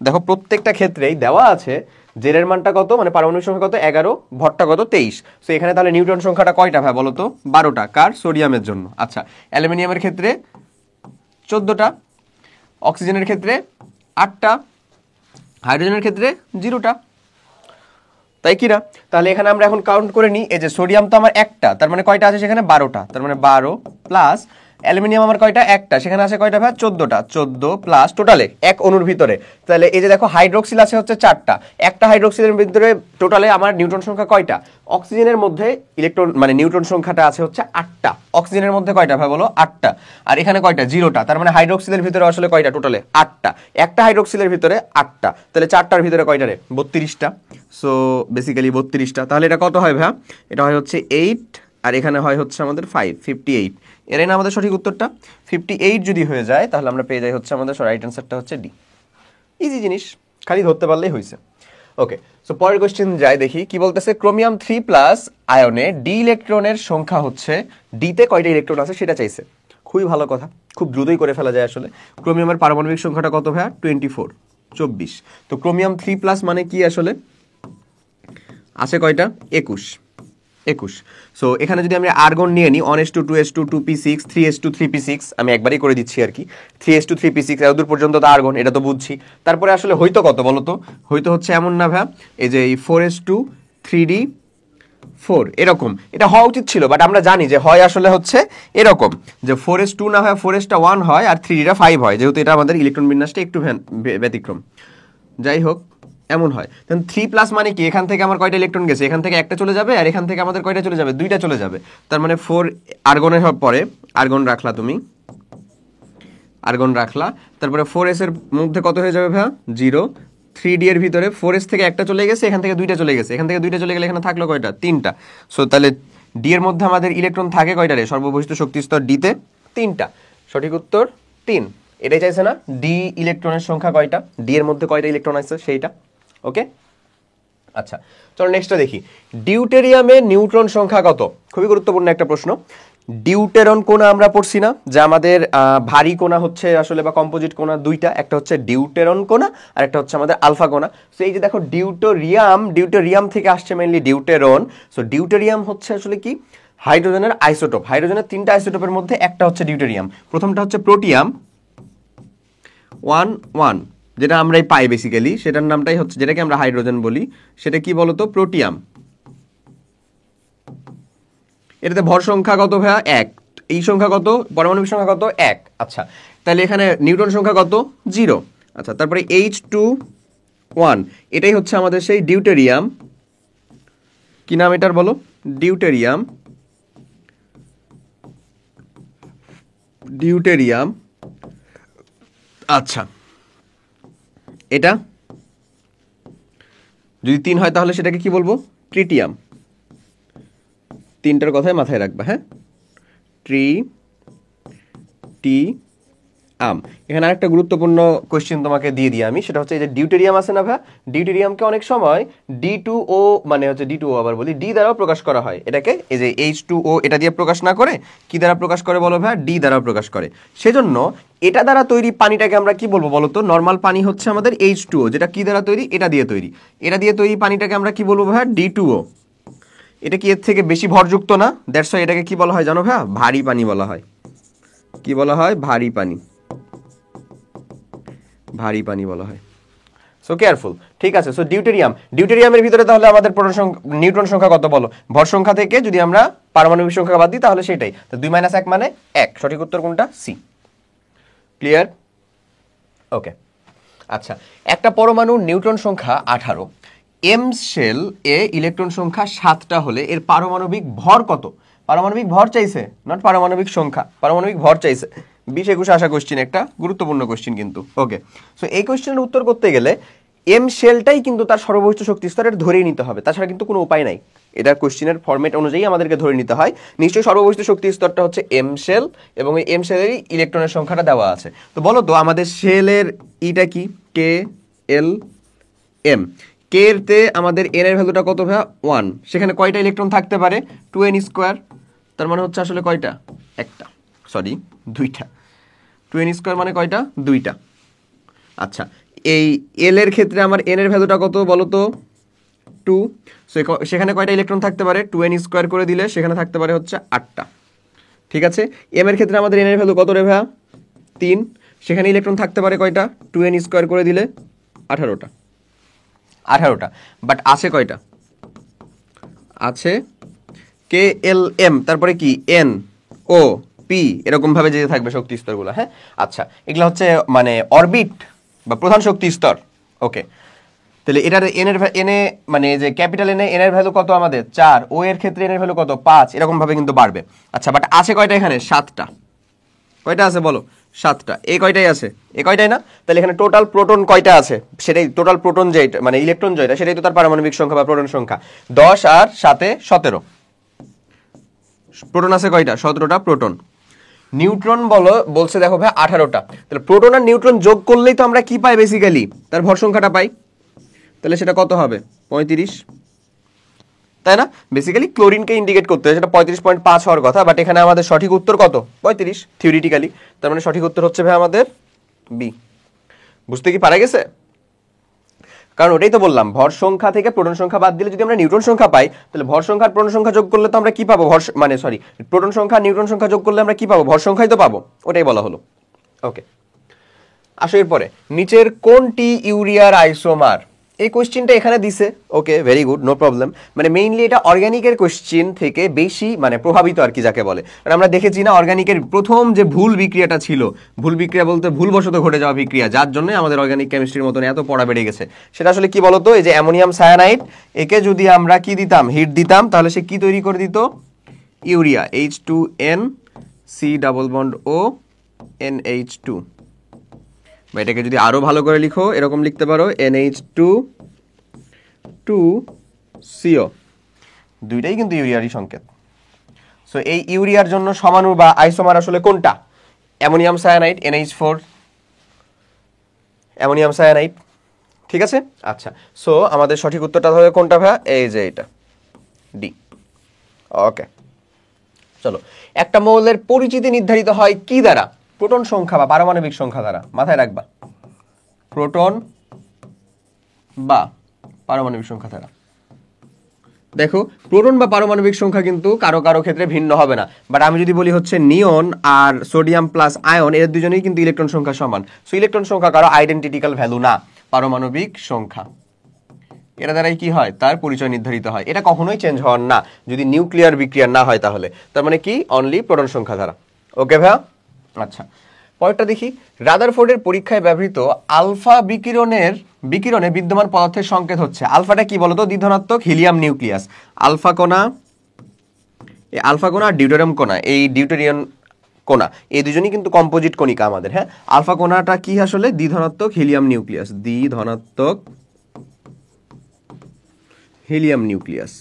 দেখো প্রত্যেকটা ক্ষেত্রেই দেওয়া আছে জেড এর মানটা কত, মানে পারমাণবিক সংখ্যা কত 11, ভরটা কত 23। সো এখানে তাহলে নিউট্রন সংখ্যাটা কয়টা ভাই বলো তো? 12টা। কার? সোডিয়ামের জন্য। আচ্ছা, অ্যালুমিনিয়ামের ক্ষেত্রে 14টা, অক্সিজেনের ক্ষেত্রে 8টা, হাইড্রোজেনের ক্ষেত্রে 0টা। তাই কি না? তাহলে এখানে আমরা এখন কাউন্ট করে নিই। এই যে সোডিয়াম তো আমার একটা, তার মানে কয়টা আছে সেখানে? 12টা। তার মানে 12 প্লাস অ্যালুমিনিয়াম আমার কয়টা? একটা, সেখানে আছে কয়টা ভাই? 14টা। 14 প্লাস টোটালে এক অণুর ভিতরে, তাহলে এই যে দেখো হাইড্রোক্সিল আছে হচ্ছে 4টা। একটা হাইড্রোক্সিলের ভিতরে টোটালে আমার নিউট্রন সংখ্যা কয়টা? অক্সিজেনের মধ্যে ইলেকট্রন মানে নিউট্রন সংখ্যাটা আছে হচ্ছে 8টা। অক্সিজেনের মধ্যে কয়টা ভাই বলো? 8টা। আর এখানে কয়টা? 0টা। তার মানে হাইড্রোক্সিলের ভিতরে আসলে কয়টা? টোটালে 8টা। একটা হাইড্রোক্সিলের ভিতরে 8টা, তাহলে 4টার ভিতরে কয়টা রে? 32টা। সো বেসিক্যালি 32টা। তাহলে এটা কত হয় ভাইয়া? এটা হয় হচ্ছে 8, আর এখানে হয় হচ্ছে আমাদের 5, 58। এরাই না আমাদের সঠিক উত্তরটা? 58 যদি হয়ে যায় তাহলে আমরা পেয়ে যাই হচ্ছে আমাদের রাইট অ্যান্সারটা হচ্ছে ডি। ইজি জিনিস, খালি ধরতে পারলেই হয়েছে। ওকে, সো পরের কোশ্চেন যাই দেখি কি বলতেছে। ক্রোমিয়াম 3+ আয়নে ডি ইলেকট্রনের সংখ্যা হচ্ছে, ডিতে কয়টা ইলেকট্রন আছে সেটা চাইছে। খুবই ভালো কথা, খুব দ্রুতই করে ফেলা যায় আসলে। ক্রোমিয়ামের পারমাণবিক সংখ্যাটা কত ভাইয়া? 24, 24। তো ক্রোমিয়াম 3+ মানে কি আসলে? আছে কয়টা? 21। সো এখানে যদি আমি আর্গন নিয়ে নিই 1s2 2s2 2p6 3s2 3p6, আমি একবারই করে দিচ্ছি আর কি। 3s2 3p6 এতদূর পর্যন্ত তো আর্গন, এটা তো বুঝছি। তারপরে আসলে হয়তো কত বলো তো? হয়তো হচ্ছে এমন না ভাই, এই যে এই 4s2 3d4 এরকম এটা হওয়া উচিত ছিল, বাট আমরা জানি যে হয় আসলে হচ্ছে এরকম যে 4s2 না হয় 4s1 হয় আর 3d 5 হয়, যেহেতু এটা আমাদের ইলেকট্রন বিন্যাসটা একটু ব্যতিক্রম। যাই হোক, এমন হয়। দেন 3+ মানে কি? এখান থেকে আমার কয়টা ইলেকট্রন গেছে? এখান থেকে একটা চলে যাবে, আর এখান থেকে আমাদের কয়টা চলে যাবে? 2টা চলে যাবে। তার মানে 4 আর্গনের পরে আর্গন রাখলা তুমি, আর্গন রাখলা, তারপরে 4s এর মধ্যে কত হয়ে যাবে ভাইয়া? 0। 3d এর ভিতরে 4s থেকে একটা চলে গেছে, এখান থেকে 2টা চলে গেছে, এখান থেকে 2টা চলে গেলে এখানে থাকলো কয়টা? 3টা। সো তাহলে ডি এর মধ্যে আমাদের ইলেকট্রন থাকে কয়টা রে? সর্ববহিষ্ঠ শক্তি স্তর ডিতে 3টা। সঠিক উত্তর 3। এটাই চাইছে না, ডি ইলেকট্রনের সংখ্যা কয়টা, ডি এর মধ্যে কয়টা ইলেকট্রন আছে সেইটা। ওকে, আচ্ছা চলো নেক্সটটা দেখি। ডিউটেরিয়ামের নিউট্রন সংখ্যা কত? খুবই গুরুত্বপূর্ণ একটা প্রশ্ন। ডিউটেরন কোণা আমরা পড়ছি না, যে আমাদের ভারী কোণা হচ্ছে আসলে বা কম্পোজিট কোণা দুইটা, একটা হচ্ছে ডিউটেরন কোণা আর একটা হচ্ছে আমাদের আলফা কোণা। সো এই যে দেখো ডিউটেরিয়াম থেকে আসছে মেইনলি ডিউটেরন। সো ডিউটেরিয়াম হচ্ছে আসলে কি? হাইড্রোজেনের আইসোটোপ। হাইড্রোজেনের 3টা আইসোটোপের মধ্যে একটা হচ্ছে ডিউটেরিয়াম। প্রথমটা হচ্ছে প্রোটিয়াম 1 যেটা আমরাই পাই বেসিক্যালি, সেটার নামটাই হচ্ছে, যেটাকে আমরা হাইড্রোজেন বলি, সেটা কি বলতো? প্রোটিয়াম। এটাতে ভর সংখ্যা কত ভাইয়া? 1। এই সংখ্যা কত? পারমাণবিক সংখ্যা কত? 1। আচ্ছা, তাহলে এখানে নিউট্রন সংখ্যা কত? 0। আচ্ছা, তারপরে H2 1, এটাই হচ্ছে আমাদের সেই ডিউটেরিয়াম। কি নাম এটার বলো? ডিউটেরিয়াম। আচ্ছা, এটা যদি 3 হয় তাহলে সেটাকে কি বলবো? ট্রিটিয়াম। 3টার কথাই মাথায় রাখবা, হ্যাঁ? ট্রিটিয়াম। এখানে আরেকটা গুরুত্বপূর্ণ কোশ্চেন তোমাকে দিয়ে দিই আমি, সেটা হচ্ছে এই যে ডিউটেরিয়াম আছে না ভাই, ডিউটেরিয়ামকে অনেক সময় D2O মানে হচ্ছে D2O আবার বলি ডি দ্বারাও প্রকাশ করা হয়। এটাকে এই যে H2O এটা দিয়ে প্রকাশ না করে কি দ্বারা প্রকাশ করে বলো ভাই? ডি দ্বারা প্রকাশ করে। সেজন্য এটা দ্বারা তৈরি পানিটাকে আমরা কি বলবো বলো তো? নর্মাল পানি হচ্ছে আমাদের H2O, যেটা কি দ্বারা তৈরি? এটা দিয়ে তৈরি। এটা দিয়ে তৈরি পানিটাকে আমরা কি বলবো ভাই? D2O। এটা কি এর থেকে বেশি ভরযুক্ত না? দ্যাটস ওয়াই এটাকে কি বলা হয় জানো ভাইয়া? ভারী পানি বলা হয়। কি বলা হয়? ভারী পানি। ভারী পানি বলা হয়। So careful. ঠিক আছে, সো ডিউটেরিয়ামের ভিতরে তাহলে আমাদের নিউট্রন সংখ্যা কত বলো? ভর সংখ্যা থেকে যদি আমরা পারমাণবিক সংখ্যা বাদ দিই তাহলে সেটাই, তো 2 - 1 মানে 1। সঠিক উত্তর কোনটা? সি। ক্লিয়ার? ওকে। আচ্ছা, একটা পরমাণুর নিউট্রন সংখ্যা 18, এম শেল এ ইলেকট্রন সংখ্যা 7টা হলে এর পারমাণবিক ভর কত? পারমাণবিক ভর চাইছে, নট পারমাণবিক সংখ্যা, পারমাণবিক ভর চাইছে। 20-21 আসা কোশ্চিন, একটা গুরুত্বপূর্ণ কোশ্চিন কিন্তু। ওকে, সো এই কোশ্চেনের উত্তর করতে গেলে এম শেলটাই কিন্তু তার সর্বোচ্চ শক্তি স্তরের ধরেই নিতে হবে, তাছাড়া কিন্তু কোনো উপায় নাই। এটা কোশ্চিনের ফরম্যাট অনুযায়ী আমাদেরকে ধরে নিতে হয়। নিশ্চয়ই সর্বোচ্চ শক্তি স্তরটা হচ্ছে এম শেল, এবং এই এম শেলেরই ইলেকট্রনের সংখ্যাটা দেওয়া আছে। তো বলো তো আমাদের শেলের ইটা কি? কে এল এম। কে এরতে আমাদের এন এর ভ্যালুটা কত ভাইয়া? 1। সেখানে কয়টা ইলেকট্রন থাকতে পারে? 2n²। তার মানে হচ্ছে আসলে কয়টা? একটা, সরি 2টা। 2n² মানে কয়টা? 2টা। আচ্ছা, এই এল এর ক্ষেত্রে আমার এন এর ভ্যালুটা কত বলো তো? 2। সেখানে কয়টা ইলেকট্রন থাকতে পারে? 2n² করে দিলে সেখানে থাকতে পারে হচ্ছে 8টা। ঠিক আছে, এম এর ক্ষেত্রে আমাদের এন এর ভ্যালু কত রে ভাইয়া? 3। সেখানে ইলেকট্রন থাকতে পারে কয়টা? 2n² করে দিলে 18টা। 18টা, বাট আছে কয়টা? আছে কে এল এম, তারপরে কি এন ও পি, এরকম ভাবে যেতে থাকবে শক্তি স্তরগুলো। হ্যাঁ, আচ্ছা, এগুলো হচ্ছে মানে অরবিট বা প্রধান শক্তি স্তর। ওকে, তাহলে এটার এনে মানে যে ক্যাপিটাল এন এর ভ্যালু কত আমাদের? 4। ও এর ক্ষেত্রে এন এর ভ্যালু কত? 5। এরকম ভাবে কিন্তু বাড়বে। আচ্ছা, বাট আছে কয়টা এখানে? 7টা। কয়টা আছে বলো? 7টা। এই কয়টাই আছে? এই কয়টাই না? তাহলে এখানে টোটাল প্রোটন কয়টা আছে? সেটাই টোটাল প্রোটন, যেটা মানে ইলেকট্রন যেটা, সেটাই তো তার পারমাণবিক সংখ্যা বা প্রোটন সংখ্যা। 10 আর 7-এ 17। প্রোটন আছে কয়টা? 17টা প্রোটন। নিউট্রন বলছে দেখো ভাই 18টা। তাহলে প্রোটন আর নিউট্রন যোগ করলেই তো আমরা কি পাই? বেসিক্যালি তার ভর সংখ্যাটা পাই। তাহলে সেটা কত হবে? 35, তাই না? বেসিক্যালি ক্লোরিনকে ইন্ডিকেট করতে হয়, সেটা 35.5 হওয়ার কথা, বাট এখানে আমাদের সঠিক উত্তর কত? 35 থিওরিটিক্যালি। তার মানে সঠিক উত্তর হচ্ছে ভাই আমাদের বি। বুঝতে কি পারা গেছে? কারণ ওটাই তো বললাম, ভর সংখ্যা থেকে প্রোটন সংখ্যা বাদ দিলে যদি আমরা নিউট্রন সংখ্যা পাই, তাহলে ভর সংখ্যা আর প্রোটন সংখ্যা যোগ করলে তো আমরা কি পাবো? প্রোটন সংখ্যা আর নিউট্রন সংখ্যা যোগ করলে আমরা কি পাবো? ভর সংখ্যাই তো পাবো। ওটাই বলা হলো। ওকে, আসো এরপরে, নিচের কোনটি ইউরিয়ার আইসোমার? এই কোশ্চিনটা এখানে দিছে। ওকে, ভেরি গুড, নো প্রবলেম। মানে মেইনলি এটা অর্গানিকের কোশ্চিন থেকে বেশি মানে প্রভাবিত আর কি যাকে বলে। কারণ আমরা দেখেছি না, অর্গানিকের প্রথম যে ভুল বিক্রিয়াটা ছিল, ভুল বিক্রিয়া বলতে ভুলবশত ঘটে যাওয়া বিক্রিয়া, যার জন্য আমাদের অর্গানিক কেমিস্ট্রির মতন এত পড়া বেড়ে গেছে, সেটা আসলে কি বলতো? এই যে অ্যামোনিয়াম সায়ানাইড, একে যদি আমরা কি দিতাম? হিট দিতাম, তাহলে সে কি তৈরি করে দিত? Urea, H2N C+O NH2। বা এটাকে যদি আরো ভালো করে লিখো, এরকম লিখতে পারো NH2CO। দুইটাই কিন্তু ইউরিয়ারই সংকেত। সো এই ইউরিয়ার জন্য সমাণু বা আইসোমার আসলে কোনটা? Ammonium cyanide, NH4 ammonium cyanide. ঠিক আছে, আচ্ছা, সো আমাদের সঠিক উত্তরটা হবে কোনটা ভাইয়া? এই যে এটা, ডি। ওকে, চলো। একটা মৌলের পরিচিতি নির্ধারিত হয় কি দ্বারা? প্রোটন সংখ্যা বা পারমাণবিক সংখ্যা দ্বারা। মাথায় রাখবা, প্রোটন বা পারমাণবিক সংখ্যা দ্বারা। দেখো, প্রোটন বা পারমাণবিক সংখ্যা কিন্তু কারো কারো ক্ষেত্রে ভিন্ন হবে না, বাট আমি যদি বলি হচ্ছে নিয়ন আর সোডিয়াম প্লাস আয়ন, এর দুজনেই কিন্তু ইলেকট্রন সংখ্যা সমান। সো ইলেকট্রন সংখ্যা কারো আইডেন্টিটিক্যাল ভ্যালু না, পারমাণবিক সংখ্যা। এটা দ্বারাই কি হয়? তার পরিচয় নির্ধারিত হয়। এটা কখনোই চেঞ্জ হওয়ার না, যদি নিউক্লিয়ার বিক্রিয়া না হয় তাহলে। তার মানে কি? অনলি প্রোটন সংখ্যা দ্বারা। ওকে ভাইয়া, আচ্ছা, পরেরটা দেখি। রাদারফোর্ডের পরীক্ষায় ব্যবহৃত আলফা বিকিরণে বিদ্যমান পদার্থের সংকেত হচ্ছে। আলফাটা কি বলতো? দ্বিধনাত্মক হিলিয়াম নিউক্লিয়াস। আলফা কণা আর ডিউটেরিয়াম কণা, এই ডিউটেরিয়াম কণা, এই দুজনই কিন্তু কম্পোজিট কণিকা আমাদের। হ্যাঁ, আলফা কণাটা কি আসলে? দ্বিধনাত্মক হিলিয়াম নিউক্লিয়াস, দ্বিধনাত্মক হিলিয়াম নিউক্লিয়াস।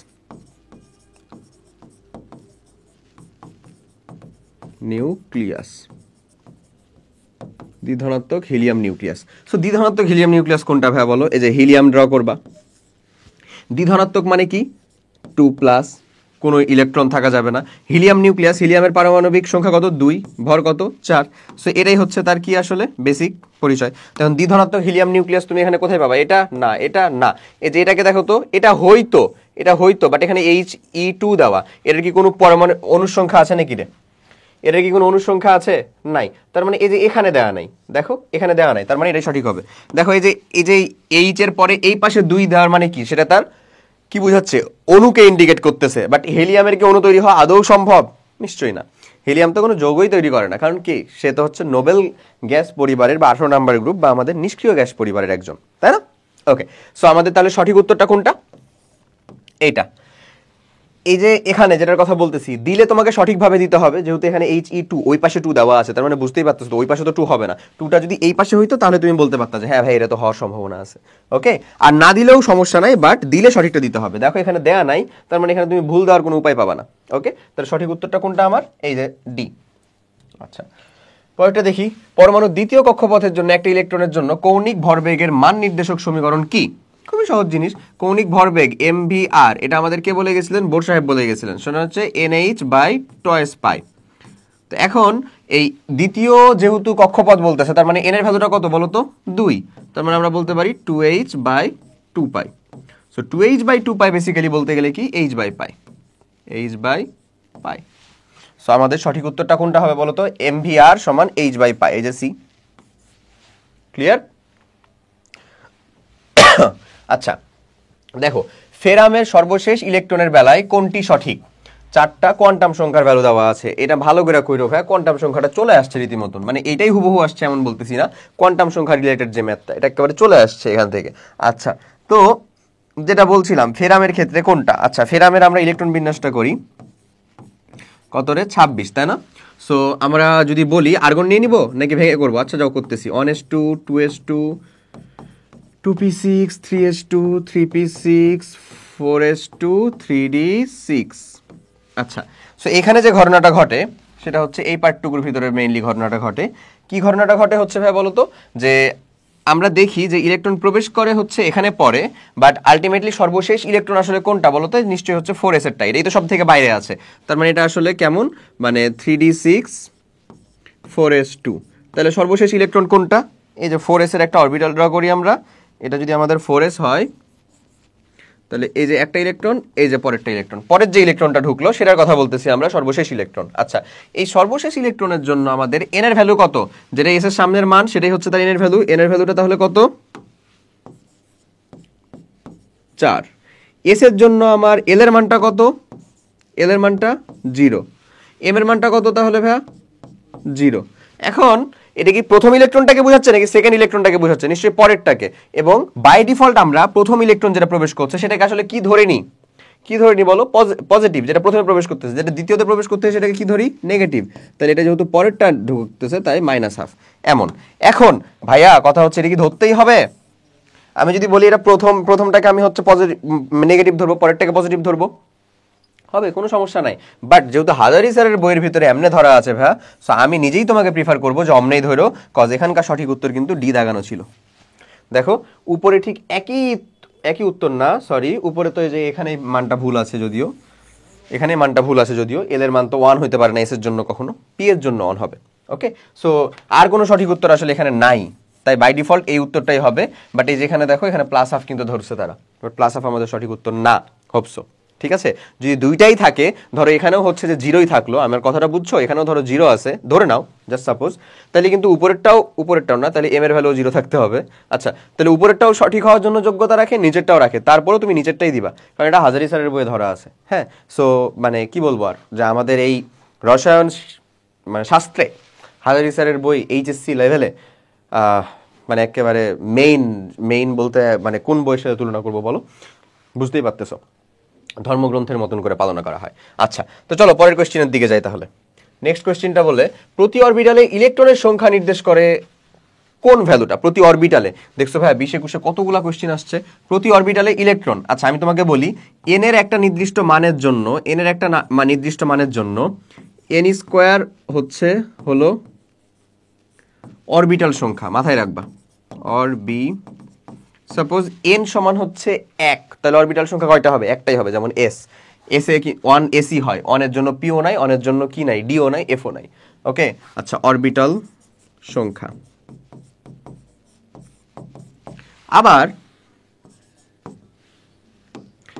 দ্বিধনাত্মক হিলিয়াম নিউক্লিয়াস। সো দ্বিধনাত্মক হিলিয়াম নিউক্লিয়াস কোনটা ভাইয়া বলো? এই যে হিলিয়াম ড্র করবা। দ্বিধনাত্মক মানে কি? 2+, কোনো ইলেকট্রন থাকা যাবে না। হিলিয়াম নিউক্লিয়াস, হিলিয়ামের পারমাণবিক সংখ্যা কত? 2, ভর কত? 4। সো এটাই হচ্ছে তার কি আসলে বেসিক পরিচয়। তখন দ্বিধনাত্মক হিলিয়াম নিউক্লিয়াস তুমি এখানে কোথায় পাবা? এটা না, এটা না, এই যে এটাকে দেখো তো, এটা হইতো, বাট এখানে He2 দেওয়া, এটার কি কোনো পরমাণু অনুসংখ্যা আছে নাকি রে? এর কি কোনো অনুসংখ্যা আছে? নাই। তার মানে এই যে এখানে দেওয়া নাই, দেখো এখানে দেওয়া নাই, তার মানে এটাই সঠিক হবে। দেখো এই যে এইচ এর পরে এই পাশে 2 দেওয়ার মানে কি, সেটা তার কি বোঝাচ্ছে, অনুকে ইন্ডিকেট করতেছে। বাট হিলিয়ামের কি অণু তৈরি হওয়া আদৌ সম্ভব? নিশ্চয়ই না। হিলিয়াম তো কোনো যৌগই তৈরি করে না, কারণ কি, সে তো হচ্ছে নোবেল গ্যাস পরিবারের বা 18 নাম্বার গ্রুপ বা আমাদের নিষ্ক্রিয় গ্যাস পরিবারের একজন, তাই না? ওকে, সো আমাদের তাহলে সঠিক উত্তরটা কোনটা? এইটা। এই যে এখানে যেটার কথা বলতেছি, দিলে তোমাকে সঠিকভাবে দিতে হবে, যেহেতু এখানে He2 ওই পাশে 2 দেওয়া আছে, তার মানে বুঝতেই পারতেছো ওই পাশে তো 2 হবে না। 2টা যদি এই পাশে হইতো তাহলে তুমি বলতে পারতা যে হ্যাঁ ভাই এটা তো হওয়ার সম্ভাবনা আছে। ওকে, আর না দিলেও সমস্যা নাই, বাট দিলে সঠিকটা দিতে হবে। দেখো এখানে দেয়া নাই, তার মানে এখানে তুমি ভুল দেওয়ার কোনো উপায় পাবা না। ওকে, তাহলে সঠিক উত্তরটা কোনটা আমার? এই যে ডি। আচ্ছা, পরেরটা দেখি। পরমাণুর দ্বিতীয় কক্ষপথের জন্য একটা ইলেকট্রনের জন্য কৌণিক ভরবেগের মান নির্দেশক সমীকরণ কি? খুবই সহজ জিনিস। কৌণিক ভরবেগ mvr, এটা আমাদের কে বলে গেছিলেন? বোর সাহেব বলে গেছিলেন। সেটা হচ্ছে nh/2s পাই। তো এখন এই দ্বিতীয় যেহেতু কক্ষপথ বলতেছে, তার মানে n এর ভ্যালুটা কত বলো তো? 2। তার মানে আমরা বলতে পারি 2h/2পাই। সো 2h/2পাই বেসিক্যালি বলতে গেলে কি h/পাই, h/পাই। সো আমাদের সঠিক উত্তরটা কোনটা হবে বলো তো? mvr সমান h/পাই। এই যে সি। ক্লিয়ার? আচ্ছা, দেখো ফেরামের সর্বশেষ ইলেকট্রনের বেলায় কোনটি সঠিক? 4টা কোয়ান্টাম সংখ্যার ভ্যালু দেওয়া আছে। এটা ভালো করে কইরো ভাই, কোয়ান্টাম সংখ্যাটা চলে আসছে রীতিমতন, মানে এটাই হুবহু আসছে এমন বলতেছি না, কোয়ান্টাম সংখ্যা রিলেটেড যে ম্যাথটা এটা একেবারে চলে আসছে এখান থেকে। আচ্ছা, তো যেটা বলছিলাম ফেরামের ক্ষেত্রে কোনটা? আচ্ছা, ফেরামের আমরা ইলেকট্রন বিন্যাসটা করি কত রে? 26, তাই না? সো আমরা যদি বলি আর্গন নিয়ে নিব নাকি ভেঙে করবো? আচ্ছা যাও করতেছি। 1s2 2s2 2p6 3s2 3p6 4s2 3d6। আচ্ছা, সো এখানে যে ঘটনাটা ঘটে সেটা হচ্ছে এই পার্টটুকুর ভিতরে মেইনলি ঘটনাটা ঘটে। কি ঘটনাটা ঘটে হচ্ছে ভাই বলতো, যে আমরা দেখি যে ইলেকট্রন প্রবেশ করে হচ্ছে এখানে পড়ে, বাট আলটিমেটলি সর্বশেষ ইলেকট্রন আসলে কোনটা বলতো? নিশ্চয়ই হচ্ছে 4s এর টাইট, এই তো সব থেকে বাইরে আছে। তার মানে এটা আসলে কেমন, মানে 3d6 4s2। তাহলে সর্বশেষ ইলেকট্রন কোনটা? এই যে 4s এর একটা অরবিটাল ড্র করি আমরা। এটা যদি আমাদের 4s হয়, তাহলে এই যে একটা ইলেকট্রন, এই যে পরেরটা ইলেকট্রন, পরের যে ইলেকট্রনটা ঢুকলো সেটার কথা বলতেছি আমরা, সর্বশেষ ইলেকট্রন। আচ্ছা, এই সর্বশেষ ইলেকট্রনের জন্য আমাদের এন এর ভ্যালু কত? যেটা এস এর সামনের মান সেটাই হচ্ছে তার এন এর ভ্যালু। এন এর ভ্যালুটা তাহলে কত? 4। এস এর জন্য আমার এল এর মানটা কত? এল এর মানটা 0। এম এর মানটা কত তাহলে ভাইয়া? 0। এখন এটা কি প্রথম ইলেকট্রনটাকে বোঝাচ্ছে নাকি সেকেন্ড ইলেকট্রনটাকে বোঝাচ্ছে? নিশ্চয়ই পরেরটাকে। এবং বাই ডিফল্ট আমরা প্রথম ইলেকট্রন যেটা প্রবেশ করছে সেটাকে আসলে কি ধরে নিই? কি ধরে নিই বলো? পজিটিভ। যেটা প্রথমে প্রবেশ করতেছে, যেটা দ্বিতীয়তে প্রবেশ করতেছে সেটাকে কি ধরি? নেগেটিভ। তাহলে এটা যেহেতু পরেরটা ঢুকতেছে তাই -12 এমন। এখন ভাইয়া কথা হচ্ছে এটা কি ধরতেই হবে? আমি যদি বলি এটা প্রথমটাকে আমি হচ্ছে পজিটিভ নেগেটিভ ধরবো, পরেরটাকে পজিটিভ ধরবো, হবে, কোনো সমস্যা নাই। বাট যেহেতু হাজারি স্যারের বইয়ের ভিতরে এমনে ধরা আছে ভাইয়া, সো আমি নিজেই তোমাকে প্রিফার করবো যে অমনেই ধরো, কজ এখানকার সঠিক উত্তর কিন্তু ডি দাগানো ছিল। দেখো উপরে ঠিক একই উত্তর না, সরি, উপরে তো এই যে এখানে মানটা ভুল আছে যদিও, এখানে মানটা ভুল আছে যদিও, এল এর মান তো 1 হইতে পারে না এস এর জন্য কখনো, পি এর জন্য 1 হবে। ওকে, সো আর কোনো সঠিক উত্তর আসলে এখানে নাই, তাই বাই ডিফল্ট এই উত্তরটাই হবে। বাট এই যেখানে দেখো এখানে প্লাস হাফ কিন্তু ধরছে তারা, বাট প্লাস হাফ আমাদের সঠিক উত্তর না। হোপসো, ঠিক আছে? যদি দুইটাই থাকে, ধরো এখানেও হচ্ছে যে 0ই থাকলো, আমার কথাটা বুঝছো, এখানেও ধরো 0 আছে ধরে নাও, জাস্ট সাপোজ, তাহলে কিন্তু উপরেরটাও না, তাহলে এম এর ভ্যালু 0 থাকতে হবে। আচ্ছা, তাহলে উপরেরটাও সঠিক হওয়ার জন্য যোগ্যতা রাখে, নিচেরটাও রাখে, তারপরেও তুমি নিচেরটাই দিবা, কারণ এটা হাজারি স্যারের বইয়ে ধরা আছে। হ্যাঁ, সো মানে কি বলবো আর, যে আমাদের এই রসায়ন মানে শাস্ত্রে হাজারি স্যারের বই এইচএসসি লেভেলে মানে একেবারে মেইন বলতে মানে কোন বইয়ের সাথে তুলনা করবো বলো? বুঝতেই পারতেছো, ধর্মগ্রন্থের মতন করে পালনা করা হয়। আচ্ছা, তো চলো পরের কোয়েশ্চেনের দিকে যাই তাহলে। নেক্সট কোয়েশ্চেনটা বলে প্রতি অরবিটালে ইলেকট্রনের সংখ্যা নির্দেশ করে কোন ভ্যালুটা? প্রতি অরবিটালে, দেখছো ভাই 20-21 কতগুলা কোয়েশ্চেন আসছে। প্রতি অরবিটালে ইলেকট্রন। আচ্ছা, আমি তোমাকে বলি এন এর একটা নির্দিষ্ট মানের জন্য, এন এর একটা নির্দিষ্ট মানের জন্য এন স্কোয়ার হলো অরবিটাল সংখ্যা, মাথায় রাখবা। সাপোজ এন সমান হচ্ছে 1, তাহলে অরবিটাল সংখ্যা কয়টা হবে? একটাই হবে, যেমন এস এ কি 1 এসি হয়, 1 এর জন্য পিও নাই, 1 এর জন্য কি নাই? ডিও নাই, এফও নাই। ওকে, আচ্ছা, অরবিটাল সংখ্যা। আবার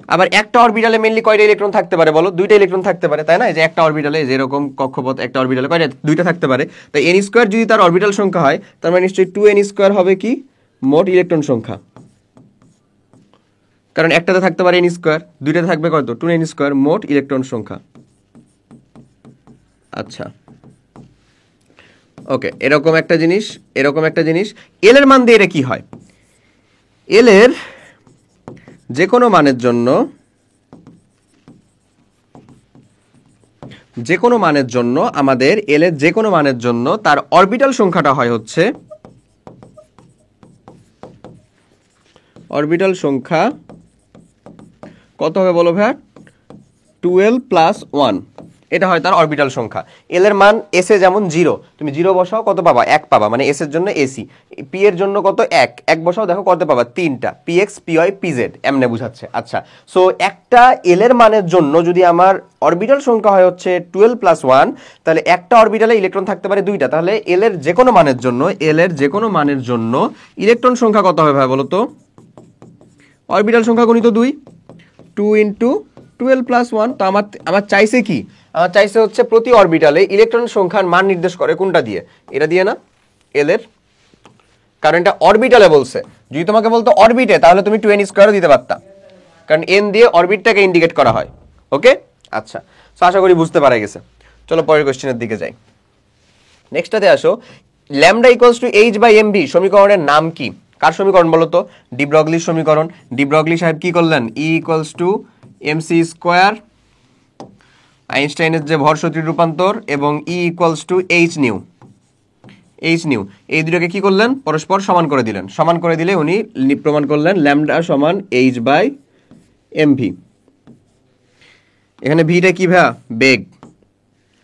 আবার একটা অরবিটালে মেইনলি কয়টা ইলেকট্রন থাকতে পারে বলো? দুইটা ইলেকট্রন থাকতে পারে, তাই না? এই যে একটা অরবিটালে যেরকম কক্ষপথ, একটা অরবিটালে কয়টা? দুইটা থাকতে পারে। তাই n স্কয়ার যদি তার অরবিটাল সংখ্যা হয়, তার মানে নিশ্চয়ই 2n স্কয়ার হবে কি মোট ইলেকট্রন সংখ্যা, কারণ একটাতে থাকতে পারে n স্কয়ার, দুইটাতে থাকবে কত? 2n স্কয়ার মোট ইলেকট্রন সংখ্যা। আচ্ছা, ওকে, এরকম একটা জিনিস, এরকম একটা জিনিস। এল এর মান দিয়ে এটা কি হয়? এল এর যে কোনো মানের জন্য, যে কোনো মানের জন্য আমাদের এল এর যে কোনো মানের জন্য তার অরবিটাল সংখ্যাটা হয় হচ্ছে, অরবিটাল সংখ্যা কত হবে বলো ভাইয়া? 12 প্লাস 1, এটা হয় তার অরবিটাল সংখ্যা। এল এর মান এস এ যেমন 0, তুমি 0 বসাও কত পাবা? 1 পাবা, মানে এস এর জন্য এসি। পি এর জন্য কত? 1 বসাও, দেখো কত পাবা? 3টা, P X, P Y, P Z, এমনে বুঝাচ্ছে। আচ্ছা, সো একটা এল এর মানের জন্য যদি আমার অরবিটাল সংখ্যা হয় হচ্ছে 12 প্লাস 1, তাহলে একটা অরবিটালে ইলেকট্রন থাকতে পারে 2টা। তাহলে এল এর যে কোনো মানের জন্য, এল এর যে কোনো মানের জন্য ইলেকট্রন সংখ্যা কত হবে ভাই বলো তো? অরবিটাল সংখ্যা গুণিত 2 ইন্টু 12 প্লাস 1। তো আমার চাইছে কি? আমার চাইছে হচ্ছে প্রতি অরবিটালে ইলেকট্রন সংখ্যার মান নির্দেশ করে কোনটা দিয়ে? এটা দিয়ে না, এল এর, কারণ এটা অরবিটালে বলছে। যদি তোমাকে বলতো অরবিটে, তাহলে তুমি 2n স্কয়ারও দিতে পারতা, কারণ n দিয়ে অরবিটটাকে ইন্ডিকেট করা হয়। ওকে, আচ্ছা, সো আশা করি বুঝতে পারা গেছে। চলো পরের কোশ্চেনের দিকে যাই। নেক্সটটাতে আসো, lambda equals to H by M V সমীকরণের নাম কি? কার সমীকরণ বলো তো? ডি ব্রগলির সমীকরণ। ডি ব্রগলি সাহেব কি করলেন? E equals to M C square, আইনস্টাইনের যে ভর শক্তির রূপান্তর, এবং E equals to H nu, H nu, এই দুটোকে কি করলেন? পরস্পর সমান করে দিলেন। সমান করে দিলে উনি প্রমাণ করলেন ল্যামডা সমান এইচ বাই এম ভি। এখানে ভিটা কি ভাইয়া? বেগ,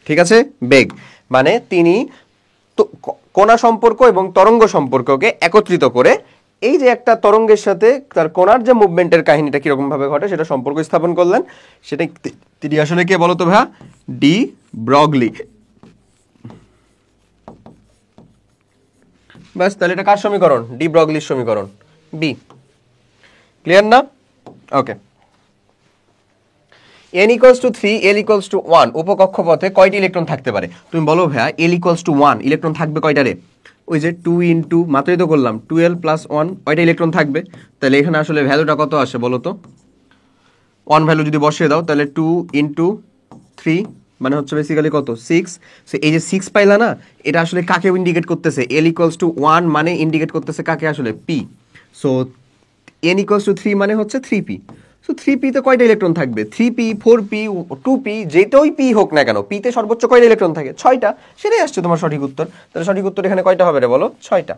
ঠিক আছে, বেগ। মানে তিনি কণা সম্পর্ক এবং তরঙ্গ সম্পর্ককে একত্রিত করে এই যে একটা তরঙ্গের সাথে তার কণার যে মুভমেন্টের কাহিনীটা কিরকম ভাবে ঘটে সেটা সম্পর্ক স্থাপন করলেন। সেটা তিনি আসলে কে বলতো ভাইয়া? De Broglie. ব্যাস, তাহলে এটা কার সমীকরণ? ডি ব্রগলির সমীকরণ, বি। ক্লিয়ার না? ওকে। n equals to 3, l equals to 1 উপকক্ষপথে কয়টি ইলেকট্রন থাকতে পারে? তুমি বলো ভাইয়া, l equals to 1 ইলেকট্রন থাকবে কয়টারে? ওই যে 2 ইন্টু, মাত্রই তো করলাম, 12 প্লাস 1, কয়টা ইলেকট্রন থাকবে? তাহলে এখানে আসলে ভ্যালুটা কত আসে বলো তো? 1 ভ্যালু যদি বসিয়ে দাও, তাহলে 2 ইন্টু 3 মানে হচ্ছে বেসিক্যালি কত? 6। সো এই যে 6 পাইলা না, এটা আসলে কাকে ইন্ডিকেট করতেছে? l equals to 1 মানে ইন্ডিকেট করতেছে কাকে? আসলে p। So n equals to 3 মানে হচ্ছে 3p। সো 3p তে কয়টা ইলেকট্রন থাকবে? 3p, 4p, 2p, যেটাই p হোক না কেন, p তে সর্বোচ্চ কয়টা ইলেকট্রন থাকে? 6টা। সেটাই আসছে তোমার সঠিক উত্তর। তাহলে সঠিক উত্তর এখানে কয়টা হবে রে বলো? 6টা।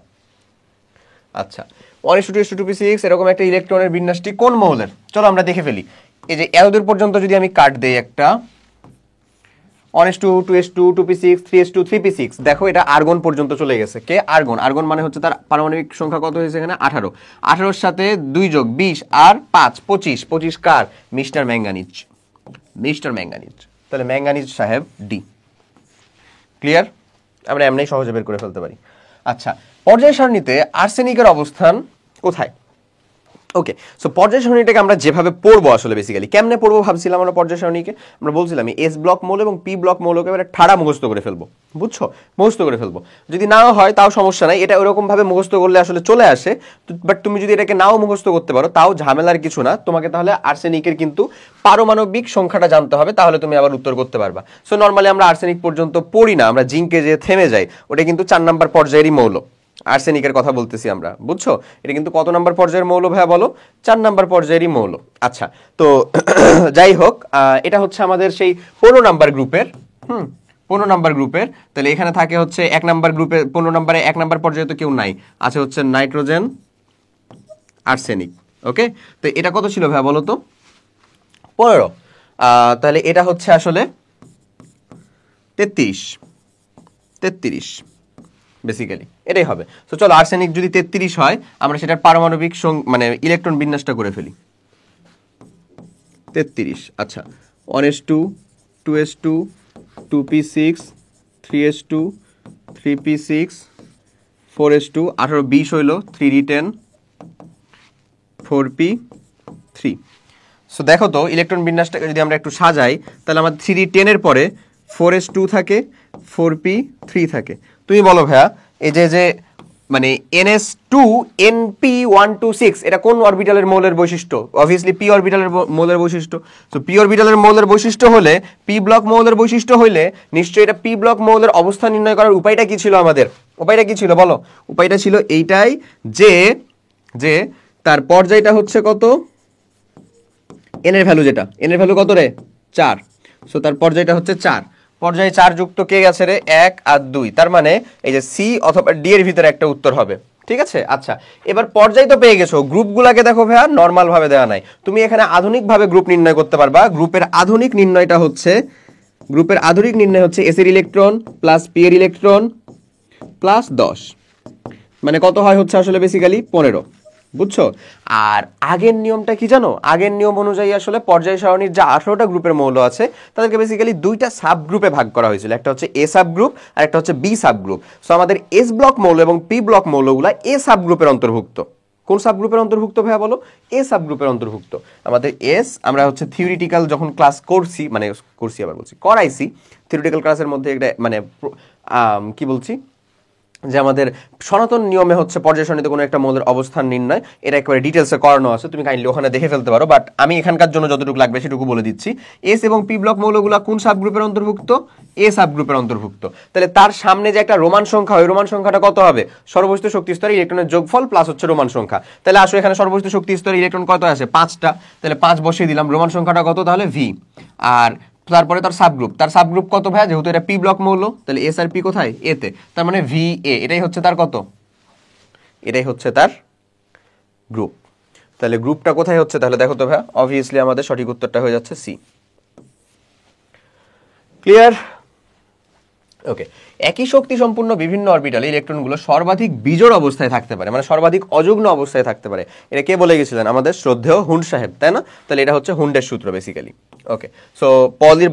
আচ্ছা, 1:2:2p6 এরকম একটা ইলেকট্রনের বিন্যাসটি কোন মৌলের? চলো আমরা দেখে ফেলি। এই যে এতদূর পর্যন্ত যদি আমি কাট দেই একটা 1:2, 2:2, 2p6, 3:2, 3p6, দেখো এটা আর্গন পর্যন্ত চলে গেছে। কে? আর্গন। আর্গন মানে হচ্ছে তার পারমাণবিক সংখ্যা কত হয়েছে এখানে? 18। 18-র সাথে 2 যোগ 20 আর 5, 25। 25 কার? Mister manganese, mister manganese. তাহলে ম্যাঙ্গানিজ সাহেব ডি। ক্লিয়ার? আমরা এমনি সহজে বের করে ফেলতে পারি। আচ্ছা, পর্যায় সারণীতে আর্সেনিকের অবস্থান কোথায়? ওকে, সো পর্যায় সারণীটাকে আমরা যেভাবে পড়বো, আসলে বেসিক্যালি কেমনে পড়বো ভাবছিলাম আমরা পর্যায় সারণীকে? আমরা বলছিলাম এস ব্লক মৌল এবং পি ব্লক মৌলকে এবারে ঠাড়া মুখস্থ করে ফেলবো, বুঝছো? মুখস্থ করে ফেলবো। যদি নাও হয় তাও সমস্যা নাই, এটা ওরকম ভাবে মুখস্থ করলে আসলে চলে আসে। বাট তুমি যদি এটাকে নাও মুখস্থ করতে পারো তাও ঝামেলার কিছু না। তোমাকে তাহলে আর্সেনিকের কিন্তু পারমাণবিক সংখ্যাটা জানতে হবে, তাহলে তুমি আবার উত্তর করতে পারবা। সো নর্মালি আমরা আর্সেনিক পর্যন্ত পড়ি না, আমরা জিঙ্কে যে থেমে যাই। ওটা কিন্তু 4 নাম্বার পর্যায়েরই মৌল। আর্সেনিকের কথা বলতেছি আমরা, বুঝছো? এটা কিন্তু কত নাম্বার পর্যায়ের মৌল ভাইয়া বলো? 4 নাম্বার পর্যায়েরই মৌল। আচ্ছা, তো যাই হোক, এটা হচ্ছে আমাদের সেই 15 নাম্বার গ্রুপের, 15 নাম্বার গ্রুপের। তাহলে এখানে থাকে হচ্ছে 1 নাম্বার গ্রুপে, 15 নাম্বারে 1 নাম্বার পর্যায়ে তো কেউ নাই, আছে হচ্ছে নাইট্রোজেন, আর্সেনিক। ওকে, তো এটা কত ছিল ভাইয়া বলো তো? 15। তাহলে এটা হচ্ছে আসলে 33 বেসিক্যালি এটাই হবে। তো চলো, আর্সেনিক যদি 33 হয়, আমরা সেটার পারমাণবিক মানে ইলেকট্রন বিন্যাসটা করে ফেলি। 33, আচ্ছা, 1s2, 2s2, 2p6, 3s2, 3p6, 4s2, 18, 20 হইল, 3d10, 4p3। সো দেখো তো ইলেকট্রন বিন্যাসটাকে যদি আমরা একটু সাজাই তাহলে আমাদের 3d10 এর পরে 4s2 থাকে, 4p3 থাকে। তুমি বলো ভাইয়া এই যে মানে ns2 np126 এটা কোন অরবিটালের মৌলের বৈশিষ্ট্য? অবভিয়াসলি p অরবিটালের মৌলের বৈশিষ্ট্য। সো p অরবিটালের মৌলের বৈশিষ্ট্য হলে, p ব্লক মৌলের বৈশিষ্ট্য হইলে নিশ্চয়ই এটা p ব্লক মৌলের অবস্থান নির্ণয় করার উপায়টা কি ছিল আমাদের? উপায়টা কি ছিল বলো? উপায়টা ছিল এইটাই যে তার পর্যায়টা হচ্ছে কত, n এর ভ্যালু যেটা, n এর ভ্যালু কত রে? 4। সো তার পর্যায়টা হচ্ছে 4। পর্যায়ে 4 যুক্ত কে গেছে রে? 1 আর 2। তার মানে এই যে সি অথবা ডি এর ভিতরে একটা উত্তর হবে। ঠিক আছে, আচ্ছা এবার পর্যায় তো পেয়ে গেছো, গ্রুপগুলোকে দেখো ভাইয়া নরমাল ভাবে দেওয়া নাই, তুমি এখানে আধুনিক ভাবে গ্রুপ নির্ণয় করতে পারবা। গ্রুপের আধুনিক নির্ণয় হচ্ছে এস এর ইলেকট্রন প্লাস পি এর ইলেকট্রন প্লাস 10, মানে কত হয় হচ্ছে আসলে বেসিক্যালি 15, বুঝছো? আর আগের নিয়মটা কি জানো? আগের নিয়ম অনুযায়ী আসলে পর্যায় সারণীর যে 18টা গ্রুপের মৌল আছে তাদেরকে বেসিক্যালি দুইটা সাব গ্রুপে ভাগ করা হয়েছিল, একটা হচ্ছে এ সাব গ্রুপ আর একটা হচ্ছে বি সাব গ্রুপ। সো আমাদের এস ব্লক মৌল এবং পি ব্লক মৌলগুলা এ সাব গ্রুপের অন্তর্ভুক্ত। কোন সাব গ্রুপের অন্তর্ভুক্ত ভাইয়া বলো? এ সাব গ্রুপের অন্তর্ভুক্ত। আমাদের এস আমরা হচ্ছে থিওরিটিক্যাল যখন ক্লাস করাইছি থিওরিটিক্যাল ক্লাসের মধ্যে একটা মানে কি বলছি যে আমাদের সনাতন নিয়মে হচ্ছে পর্যায় সারণীতে কোনো একটা মৌলের অবস্থান নির্ণয়, এটা একেবারে ডিটেলসে করানো আছে, তুমি কাইন্ডলি ওখানে দেখে ফেলতে পারো, বাট আমি এখানকার জন্য যতটুকু লাগবে সেটুকু বলে দিচ্ছি। এস এবং পি ব্লক মৌলগুলো কোন সাব গ্রুপের অন্তর্ভুক্ত? এ সাব গ্রুপের অন্তর্ভুক্ত। তাহলে তার সামনে যে একটা রোমান সংখ্যা, ওই রোমান সংখ্যাটা কত হবে? সর্বস্থিত শক্তি স্তরে ইলেকট্রনের যোগফল প্লাস হচ্ছে রোমান সংখ্যা। তাহলে আসো এখানে সর্বস্থিত শক্তি স্তরে ইলেকট্রন কত আছে? 5টা। তাহলে 5 বসিয়ে দিলাম, রোমান সংখ্যাটা কত তাহলে? ভি। আর তারপরে তার সাবগ্রুপ কত ভাইয়া? যেহেতু এটা পি ব্লক মৌল তাহলে এস আর পি কোথায়? এতে, তার মানে ভি এ, এটাই হচ্ছে তার কত? এটাই হচ্ছে তার গ্রুপ। তাহলে গ্রুপটা কোথায় হচ্ছে তাহলে দেখো তো ভাইয়া, অবভিয়াসলি আমাদের সঠিক উত্তরটা হয়ে যাচ্ছে সি। ক্লিয়ার? ওকে, একই শক্তি সম্পূর্ণ বিভিন্ন অরবিটালে ইলেকট্রনগুলো সর্বাধিক বিজোড় অবস্থায় থাকতে পারে, মানে সর্বাধিক অযুগ্ন অবস্থায় থাকতে পারে। এটা কে বলে গেছিলেন? আমাদের শ্রদ্ধেয় হুন্ড সাহেব, তাই না? তাহলে এটা হচ্ছে হুন্ডের সূত্র বেসিক্যালি। ওকে, সো পলির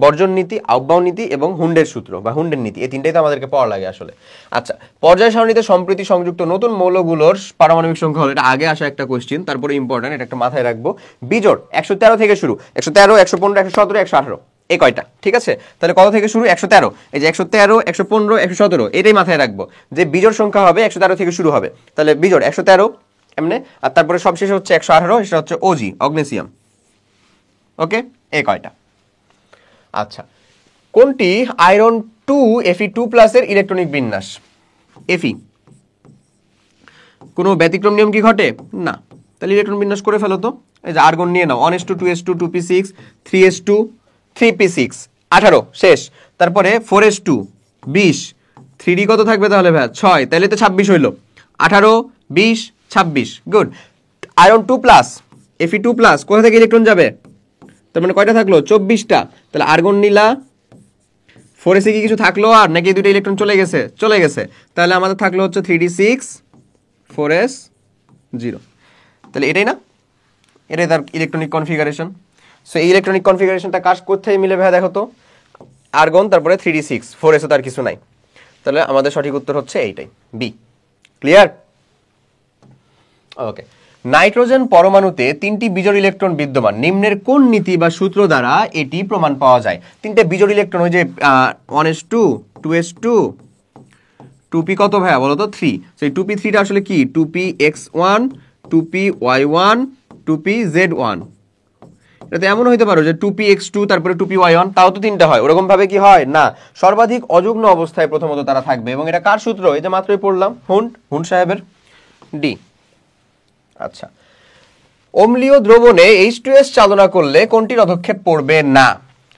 বর্জন নীতি, আহ্বান নীতি এবং হুন্ডের সূত্র বা হুন্ডের নীতি, এই তিনটাই তো আমাদেরকে পড়া লাগে আসলে। আচ্ছা, পর্যায় সারণীতে সম্প্রতি সংযুক্ত নতুন মৌলগুলোর পারমাণবিক সংখ্যা হলো, এটা আগে আসা একটা কোয়েশ্চেন, তারপরে ইম্পর্টেন্ট, এটা একটা মাথায় রাখবো। বিজোড় 113 থেকে শুরু, 113, 115, 117, 118, এই কয়টা? ঠিক আছে, তাহলে কত থেকে শুরু? 113। এই যে 113, 115, 117, এটাই মাথায় রাখবো যে বিজোড় সংখ্যা হবে 113 থেকে শুরু হবে। তাহলে বিজোড় 113 এমনি, আর তারপরে সবশেষে হচ্ছে 118, সেটা হচ্ছে ওজি, অগ্নেসিয়াম। ওকে, এই কয়টা। আচ্ছা, কোনটি আয়রন 2 Fe2+ এর ইলেকট্রনিক বিন্যাস? Fe কোনো ব্যতিক্রম নিয়ম কি ঘটে? না। তাহলে ইলেকট্রন বিন্যাস করে ফেলো তো। এই যে আর্গন নিয়ে নাও, 1s2 2s2 2p6 3s2 3p6 18 শেষ। তারপরে 4s2 20, 3d কত থাকবে তাহলে ভাই? 6, তাহলে তো 26 হইলো। 18 20 26, গুড। আয়রন 2+, Fe2+, কোথা থেকে ইলেকট্রন যাবে? তার মানে কয়টা থাকলো? 24টা। তাহলে আর্গন নিলা, 4s কি কিছু থাকলো আর নাকি দুটো ইলেকট্রন চলে গেছে? চলে গেছে। তাহলে আমাদের থাকলো হচ্ছে 3d6 4s 0। তাহলে এটাই না, এটাই তার ইলেকট্রনিক কনফিগারেশন। সো এই ইলেকট্রনিক কনফিগারেশনটা কাজ কোথায় মিলে ভাই দেখো তো? আর্গন, তারপরে 3d6 4s, তার কিছু নাই। তাহলে আমাদের সঠিক উত্তর হচ্ছে এইটাই, বি। ক্লিয়ার? ওকে, নাইট্রোজেন পরমাণুতে 3টি বিজোড় ইলেকট্রন বিদ্যমান, নিম্নের কোন নীতি বা সূত্র দ্বারা এটি প্রমাণ পাওয়া যায়? 3টে বিজোড় ইলেকট্রন, ওই যে 1s2 2s2 2p কত ভাইয়া বলো তো? 3। সেই 2p3টা আসলে কি? 2px1 2py1 2pz1। এটা তো এমন হইতে পারো যে 2px2 তারপরে 2py1, তাও তো 3টা হয়। ওরকম ভাবে কি হয়? না, সর্বাধিক অযুগ্ন অবস্থায় প্রথমত তারা থাকবে, এবং এটা কার সূত্র? এই যে মাত্রই পড়লাম, হুন্ড সাহেবের, ডি। আচ্ছা, অম্লীয় দ্রবণে H2S চালনা করলে কোনটি পদক্ষেপ পড়বে না?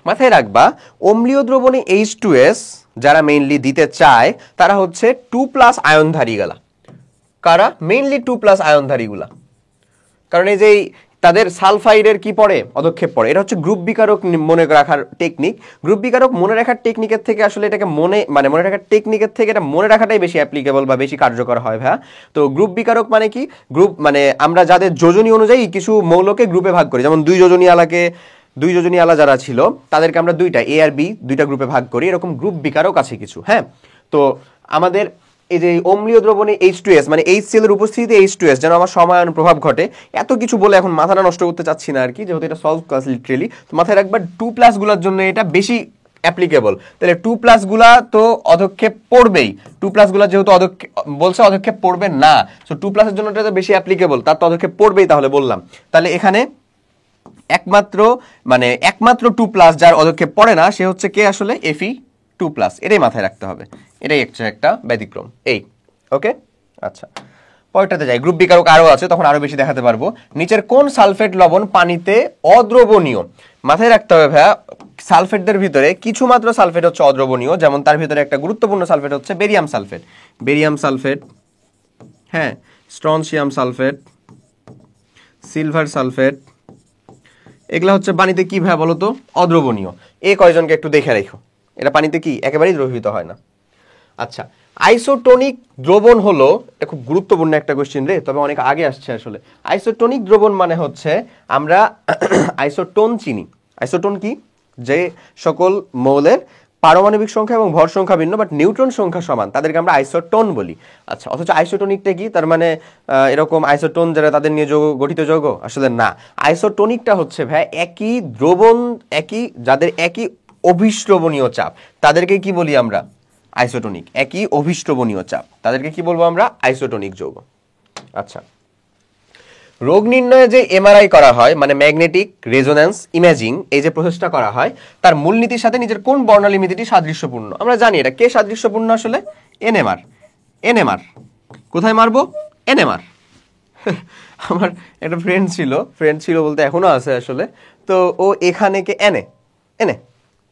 মাথায় রাখবা, অম্লীয় দ্রবণে H2S যারা মেইনলি দিতে চায় তারা হচ্ছে 2+ আয়নধারী গেলা। কারা? মেইনলি 2+ আয়নধারী গুলা। কারণ এই যে তাদের সালফাইডের কি পড়ে? পদক্ষেপ পড়ে। এটা হচ্ছে গ্রুপ বিকারক মনে রাখার টেকনিক। গ্রুপ বিকারক মনে রাখার টেকনিকের থেকে আসলে এটাকে মনে রাখার টেকনিকের থেকে এটা মনে রাখাটাই বেশি অ্যাপ্লিকেবল বা বেশি কার্যকর হয় ভাইয়া। তো গ্রুপ বিকারক মানে কি? গ্রুপ মানে আমরা যাদের যোজনী অনুযায়ী কিছু মৌলকে গ্রুপে ভাগ করি, যেমন দুই যোজনী আলা যারা ছিল তাদেরকে আমরা দুইটা এ আর বি দুইটা গ্রুপে ভাগ করি, এরকম গ্রুপ বিকারক আছে কিছু। হ্যাঁ, তো আমাদের এই যে অম্লীয় দ্রবণে H2S মানে HCl এর উপস্থিতিতে H2S যেন আমার সমায়ন প্রভাব ঘটে, এত কিছু বলে এখন মাথাটা নষ্ট করতে চাচ্ছি না আর কি, যেহেতু এটা সলভ ক্লাস লিটারেলি। তো মাথায় রাখবা 2+ গুলোর জন্য এটা বেশি অ্যাপ্লিকেবল। তাহলে 2+ গুলা তো অধক্ষেপ পড়বেই, 2+ গুলা যেহেতু বলছে অধক্ষেপ পড়বে না, সো 2+ এর জন্য এটা তো বেশি অ্যাপ্লিকেবল, তার তো অধক্ষেপ পড়বেই তাহলে বললাম। তাহলে এখানে একমাত্র 2+ যার অধক্ষেপ পড়ে না সে হচ্ছে কে আসলে Fe2+, এটাই মাথায় রাখতে হবে, এটাই একটা ব্যতিক্রম এই। ওকে, আচ্ছা পরেরটাতে যাই। গ্রুপ বিকারক আরো আছে, তখন আরো বেশি দেখাতে পারবো। নিচের কোন সালফেট লবণ পানিতে অদ্রবণীয়? মাথায় রাখতে হবে ভাইয়া, সালফেটদের ভিতরে কিছু মাত্র সালফেট হচ্ছে অদ্রবণীয়, যেমন তার ভিতরে একটা গুরুত্বপূর্ণ সালফেট হচ্ছে বেরিয়াম সালফেট, হ্যাঁ, স্ট্রনশিয়াম সালফেট, সিলভার সালফেট, এগুলা হচ্ছে পানিতে কি ভাইয়া বলো তো? অদ্রবণীয়। এই কয়জনকে একটু দেখে রেখো, এটা পানিতে কি একেবারেই দ্রবীভূত হয় না। আচ্ছা, আইসোটোনিক দ্রবণ হলো, এটা খুব গুরুত্বপূর্ণ একটা কোশ্চেন রে, তবে অনেক আগে আসছে আসলে। আইসোটোনিক দ্রবণ মানে হচ্ছে আমরা আইসোটোন চিনি। আইসোটোন কি? যে সকল মৌলের পারমাণবিক সংখ্যা এবং ভর সংখ্যা ভিন্ন বাট নিউট্রন সংখ্যা সমান, তাদেরকে আমরা আইসোটোন বলি। আচ্ছা, অথচ আইসোটোনিকটা কি? তার মানে এরকম আইসোটোন যারা তাদের নিয়ে যৌগ গঠিত যৌগ? আসলে না, আইসোটোনিকটা হচ্ছে ভাই একই দ্রবণ, যাদের একই অভিস্রবণীয় চাপ, তাদেরকে কি বলি আমরা? আইসোটোনিক। একই অভিস্রবণীয় চাপ, তাদেরকে কি বলবো আমরা? আইসোটোনিক যৌগ। আচ্ছা, রোগ নির্ণয়ে যে এমআরআই করা হয় মানে ম্যাগনেটিক রেজোন্যান্স ইমেজিং, এই যে প্রসেসটা করা হয়, তার মূলনীতির সাথে নিজের কোন বর্ণালীমিতিটি সাদৃশ্যপূর্ণ? আমরা জানি এটা কে সাদৃশ্যপূর্ণ আসলে? এনএমআর। কোথায় মারবো? এনএমআর। আমার একটা ফ্রেন্ড ছিল বলতে এখনো আছে আসলে, তো ও এখানে কে এনে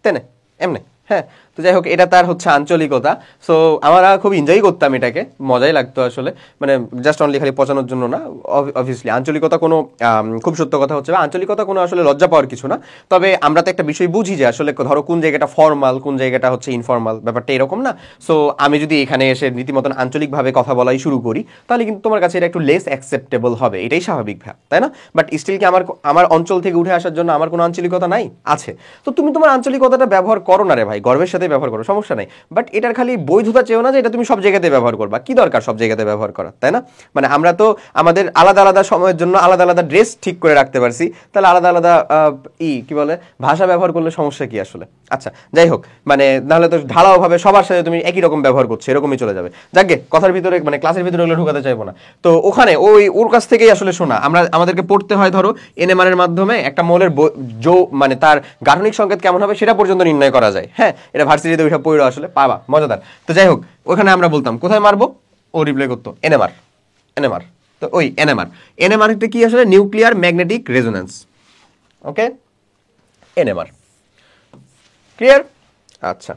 তেনে এমনে, হ্যাঁ। তো যাই হোক, এটা তার হচ্ছে আঞ্চলিকতা। সো আমরা খুব এনজয় করতাম এটাকে, মজাই লাগতো আসলে, মানে জাস্ট অনলি খালি পচানোর জন্য না। অবভিয়াসলি আঞ্চলিকতা কোনো খুব সত্য কথা হচ্ছে আঞ্চলিকতা কোনো আসলে লজ্জা পাওয়ার কিছু না। তবে আমরা তো একটা বিষয় বুঝি যে আসলে ধরো কোন জায়গাটা ফর্মাল, কোন জায়গাটা হচ্ছে ইনফর্মাল, ব্যাপারটা এরকম না। সো আমি যদি এখানে এসে রীতিমতন আঞ্চলিকভাবে কথা বলাই শুরু করি, তাহলে কিন্তু তোমার কাছে এটা একটু লেস অ্যাকসেপ্টেবল হবে, এটাই স্বাভাবিক ভাব, তাই না? বাট স্টিল কি আমার অঞ্চল থেকে উঠে আসার জন্য আমার কোনো আঞ্চলিকতা নাই? আছে। তো তুমি তোমার আঞ্চলিকতাটা ব্যবহার করো না রে ভাই, গর্বের সাথে ব্যবহার করো, সমস্যা নাই। বাট এটার খালি বৈধতা চেয়েও না যে এটা তুমি সব জায়গাতে ব্যবহার করবা। কি দরকার সব জায়গাতে ব্যবহার করা, তাই না? মানে আমরা তো আমাদের আলাদা আলাদা সময়ের জন্য আলাদা আলাদা ড্রেস ঠিক করে রাখতে পারছি, তাহলে আলাদা আলাদা কি বলে ভাষা ব্যবহার করলে সমস্যা কি আসলে? আচ্ছা, যাই হোক, মানে নাহলে তো ঢালাও ভাবে সবার সাথে তুমি একই রকম ব্যবহার করছো, এরকমই চলে যাবে। যাকে কথার ভিতরে মানে ক্লাসের ভিতরে ওগুলো ঢুকাতে চাইবো না। তো ওখানে ওর কাছ থেকেই আসলে শোনা, আমাদেরকে পড়তে হয় ধরো এনএমআর এর মাধ্যমে একটা মৌলের মানে তার গাঠনিক সংকেত কেমন হবে সেটা পর্যন্ত নির্ণয় করা যায়। হ্যাঁ, এটা ভার্সিটিতে ওইসব পড়ো আসলে, পাবা, মজাদার। তো যাই হোক, ওখানে আমরা বলতাম কোথায় মারবো, ও রিপ্লাই করতো এনএমআর। তো ওই এনএমআর কি আসলে? Nuclear magnetic resonance. Okay, NMR clear? আচ্ছা,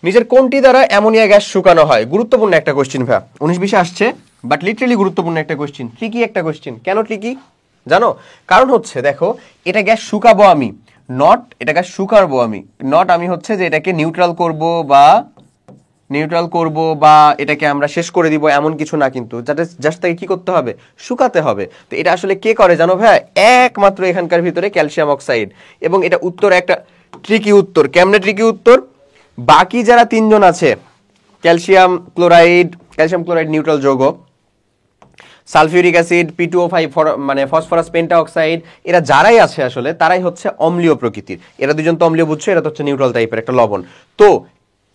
নিচের কোনটি দ্বারা অ্যামোনিয়া গ্যাস শুকানো হয়? গুরুত্বপূর্ণ একটা কোশ্চেন ভাই, 19-20 আসছে, বাট লিটারালি গুরুত্বপূর্ণ একটা কোশ্চেন, ট্রিকি একটা কোশ্চেন। কেন ট্রিকি জানো? কারণ হচ্ছে দেখো, এটা গ্যাস শুকাবো আমি, এটা গ্যাস শুকাবো আমি, আমি হচ্ছে যে এটাকে নিউট্রাল করব বা এটাকে আমরা শেষ করে দিব এমন কিছু না, কিন্তু জাস্ট তাকে কি করতে হবে? শুকাতে হবে। তো এটা আসলে কে করে জানো ভাই? একমাত্র এখানকার ভিতরে ক্যালসিয়াম অক্সাইড। এবং এটা উত্তর একটা ট্রিকি উত্তর। কেমনে ট্রিকি উত্তর? বাকি যারা তিনজন আছে, ক্যালসিয়াম ক্লোরাইড নিউট্রাল যৌগ, সালফিউরিক অ্যাসিড, P2O5 মানে ফসফরাস পেন্টাঅক্সাইড, এরা যারাই আছে আসলে তারাই হচ্ছে অম্লীয় প্রকৃতির। এরা দুজন তো অম্লীয় বুঝছো, এরা তো হচ্ছে নিউট্রাল টাইপের একটা লবণ। তো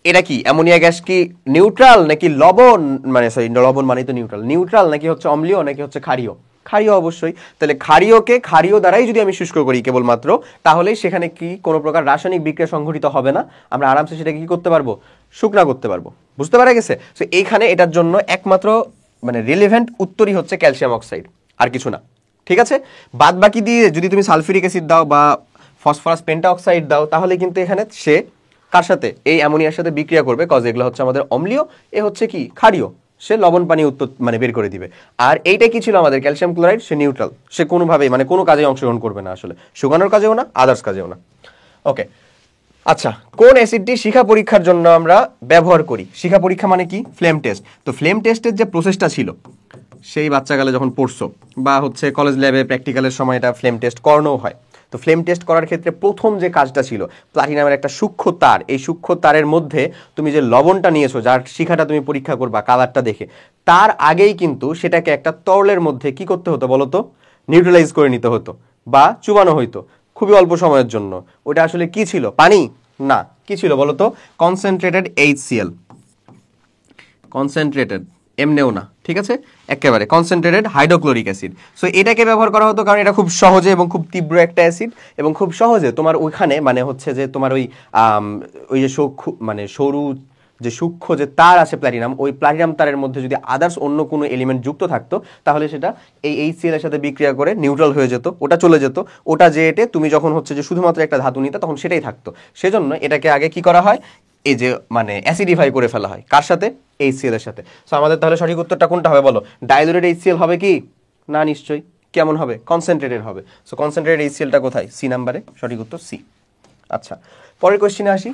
এটা কি অ্যামোনিয়া গ্যাস কি নিউট্রাল নাকি লবণ, মানে সরি লবণ মানে তো নিউট্রাল নাকি হচ্ছে অম্লীয় নাকি হচ্ছে ক্ষারীয়? অবশ্যই। তাহলে ক্ষারীয় দ্বারাই যদি আমি শুষ্ক করি কেবলমাত্র, তাহলেই সেখানে কি কোনো প্রকার রাসায়নিক বিক্রিয়া সংঘটিত হবে না, আমরা আরামসে সেটাকে কি করতে পারবো? শুকনা করতে পারবো। বুঝতে পারা গেছে? তো এইখানে এটার জন্য একমাত্র মানে রিলেভেন্ট উত্তরই হচ্ছে ক্যালসিয়াম অক্সাইড, আর কিছু না। ঠিক আছে, বাদ বাকি দিয়ে যদি তুমি সালফিউরিক অ্যাসিড দাও বা ফসফরাস পেন্টাঅক্সাইড দাও, তাহলে কিন্তু এখানে সে কার সাথে? এই অ্যামোনিয়ার সাথে বিক্রিয়া করবে, কজ এগুলো হচ্ছে আমাদের অম্লীয়, এ হচ্ছে কি ক্ষারীয়, সে লবণ পানি উত্তর মানে বের করে দিবে। আর এইটা কি ছিল আমাদের ক্যালসিয়াম ক্লোরাইড, সে নিউট্রাল, সে কোনোভাবেই মানে কোনো কাজে অংশগ্রহণ করবে না আসলে, শুকানোর কাজেও না, আদার্স কাজেও না। ওকে, আচ্ছা, কোন অ্যাসিডটি শিখা পরীক্ষার জন্য আমরা ব্যবহার করি? শিখা পরীক্ষা মানে কি? Flame test. তো ফ্লেম টেস্টের যে প্রসেসটা ছিল, সেই বাচ্চাকালে যখন পড়ছো বা হচ্ছে কলেজ ল্যাবে প্র্যাকটিক্যালের সময় এটা ফ্লেম টেস্ট করানো হয়। তো ফ্লেম টেস্ট করার ক্ষেত্রে প্রথম যে কাজটা ছিল, প্লাটিনামের একটা সূক্ষ্ম তার, এই সূক্ষ্ম তারের মধ্যে তুমি যে লবণটা নিয়েছো, যার শিখাটা তুমি পরীক্ষা করবা কালারটা দেখে, তার আগেই কিন্তু সেটাকে একটা তরলের মধ্যে কি করতে হতো বলো তো, নিউট্রালাইজ করে নিতে হতো বা চুবানো হইতো খুবই অল্প সময়ের জন্য। ওটা আসলে কি ছিল? পানি না, কি ছিল বলো তো? কনসেন্ট্রেটেড HCl, কনসেন্ট্রেটেড, এমনেও না, ঠিক আছে, একেবারে কনসেন্ট্রেটেড হাইড্রোক্লোরিক অ্যাসিড। সো এটাকে ব্যবহার করা হতো কারণ এটা খুব সহজে এবং খুব তীব্র একটা অ্যাসিড, এবং খুব সহজে তোমার ওইখানে মানে হচ্ছে যে তোমার ওই যে মানে সরু যে সূক্ষ্ম যে তার আছে প্ল্যাটিনাম, ওই প্ল্যাটিনাম তারের মধ্যে যদি আদার্স অন্য কোনো এলিমেন্ট যুক্ত থাকতো তাহলে সেটা এই HCl এর সাথে বিক্রিয়া করে নিউট্রাল হয়ে যেত, ওটা চলে যেত, ওটা যেটে তুমি যখন হচ্ছে যে শুধুমাত্র একটা ধাতু নিতে তখন সেটাই থাকতো। সেজন্য এটাকে আগে কি করা হয়, এই যে মানে অ্যাসিডিফাই করে ফেলা হয়, কার সাথে? HCl এর সাথে। সো আমাদের তাহলে সঠিক উত্তরটা কোনটা হবে বলো? ডাইলুটেড HCl হবে কি না? নিশ্চয়ই। কেমন হবে? কনসেন্ট্রেটেড হবে। সো কনসেন্ট্রেটেড HClটা কোথায়? সি নাম্বারে, সঠিক উত্তর সি। আচ্ছা, পরের কোশ্চেনে আসি।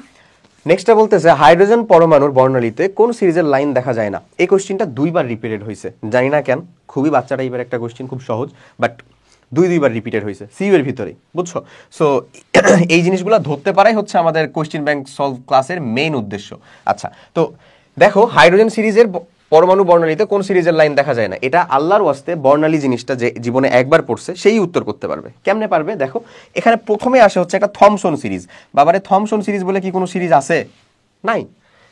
নেক্সটটা বলতেছে হাইড্রোজেন পরমাণুর বর্ণালীতে কোন সিরিজের লাইন দেখা যায় না? এই কোশ্চেনটা দুইবার রিপিটেড হয়েছে, জানি না কেন, খুবই বাচ্চা টাইপের একটা কোশ্চেন, খুব সহজ, বাট দুইবার রিপিটেড হয়েছে সিইউ এর ভিতরে, বুঝছো? সো এই জিনিসগুলো ধরতে পারাই হচ্ছে আমাদের কোশ্চেন ব্যাংক সলভ ক্লাসের মেইন উদ্দেশ্য। আচ্ছা, তো দেখো হাইড্রোজেন সিরিজের পরমাণু বর্ণালীতে কোন সিরিজের লাইন দেখা যায় না, এটা আল্লাহর ওয়াস্তে বর্ণালী জিনিসটা যে জীবনে একবার পড়ছে সেই উত্তর করতে পারবে। কেমনে পারবে? দেখো এখানে প্রথমে আসে হচ্ছে একটা থমসন সিরিজ। বাবারে, থমসন সিরিজ বলে কি কোনো সিরিজ আছে? নাই।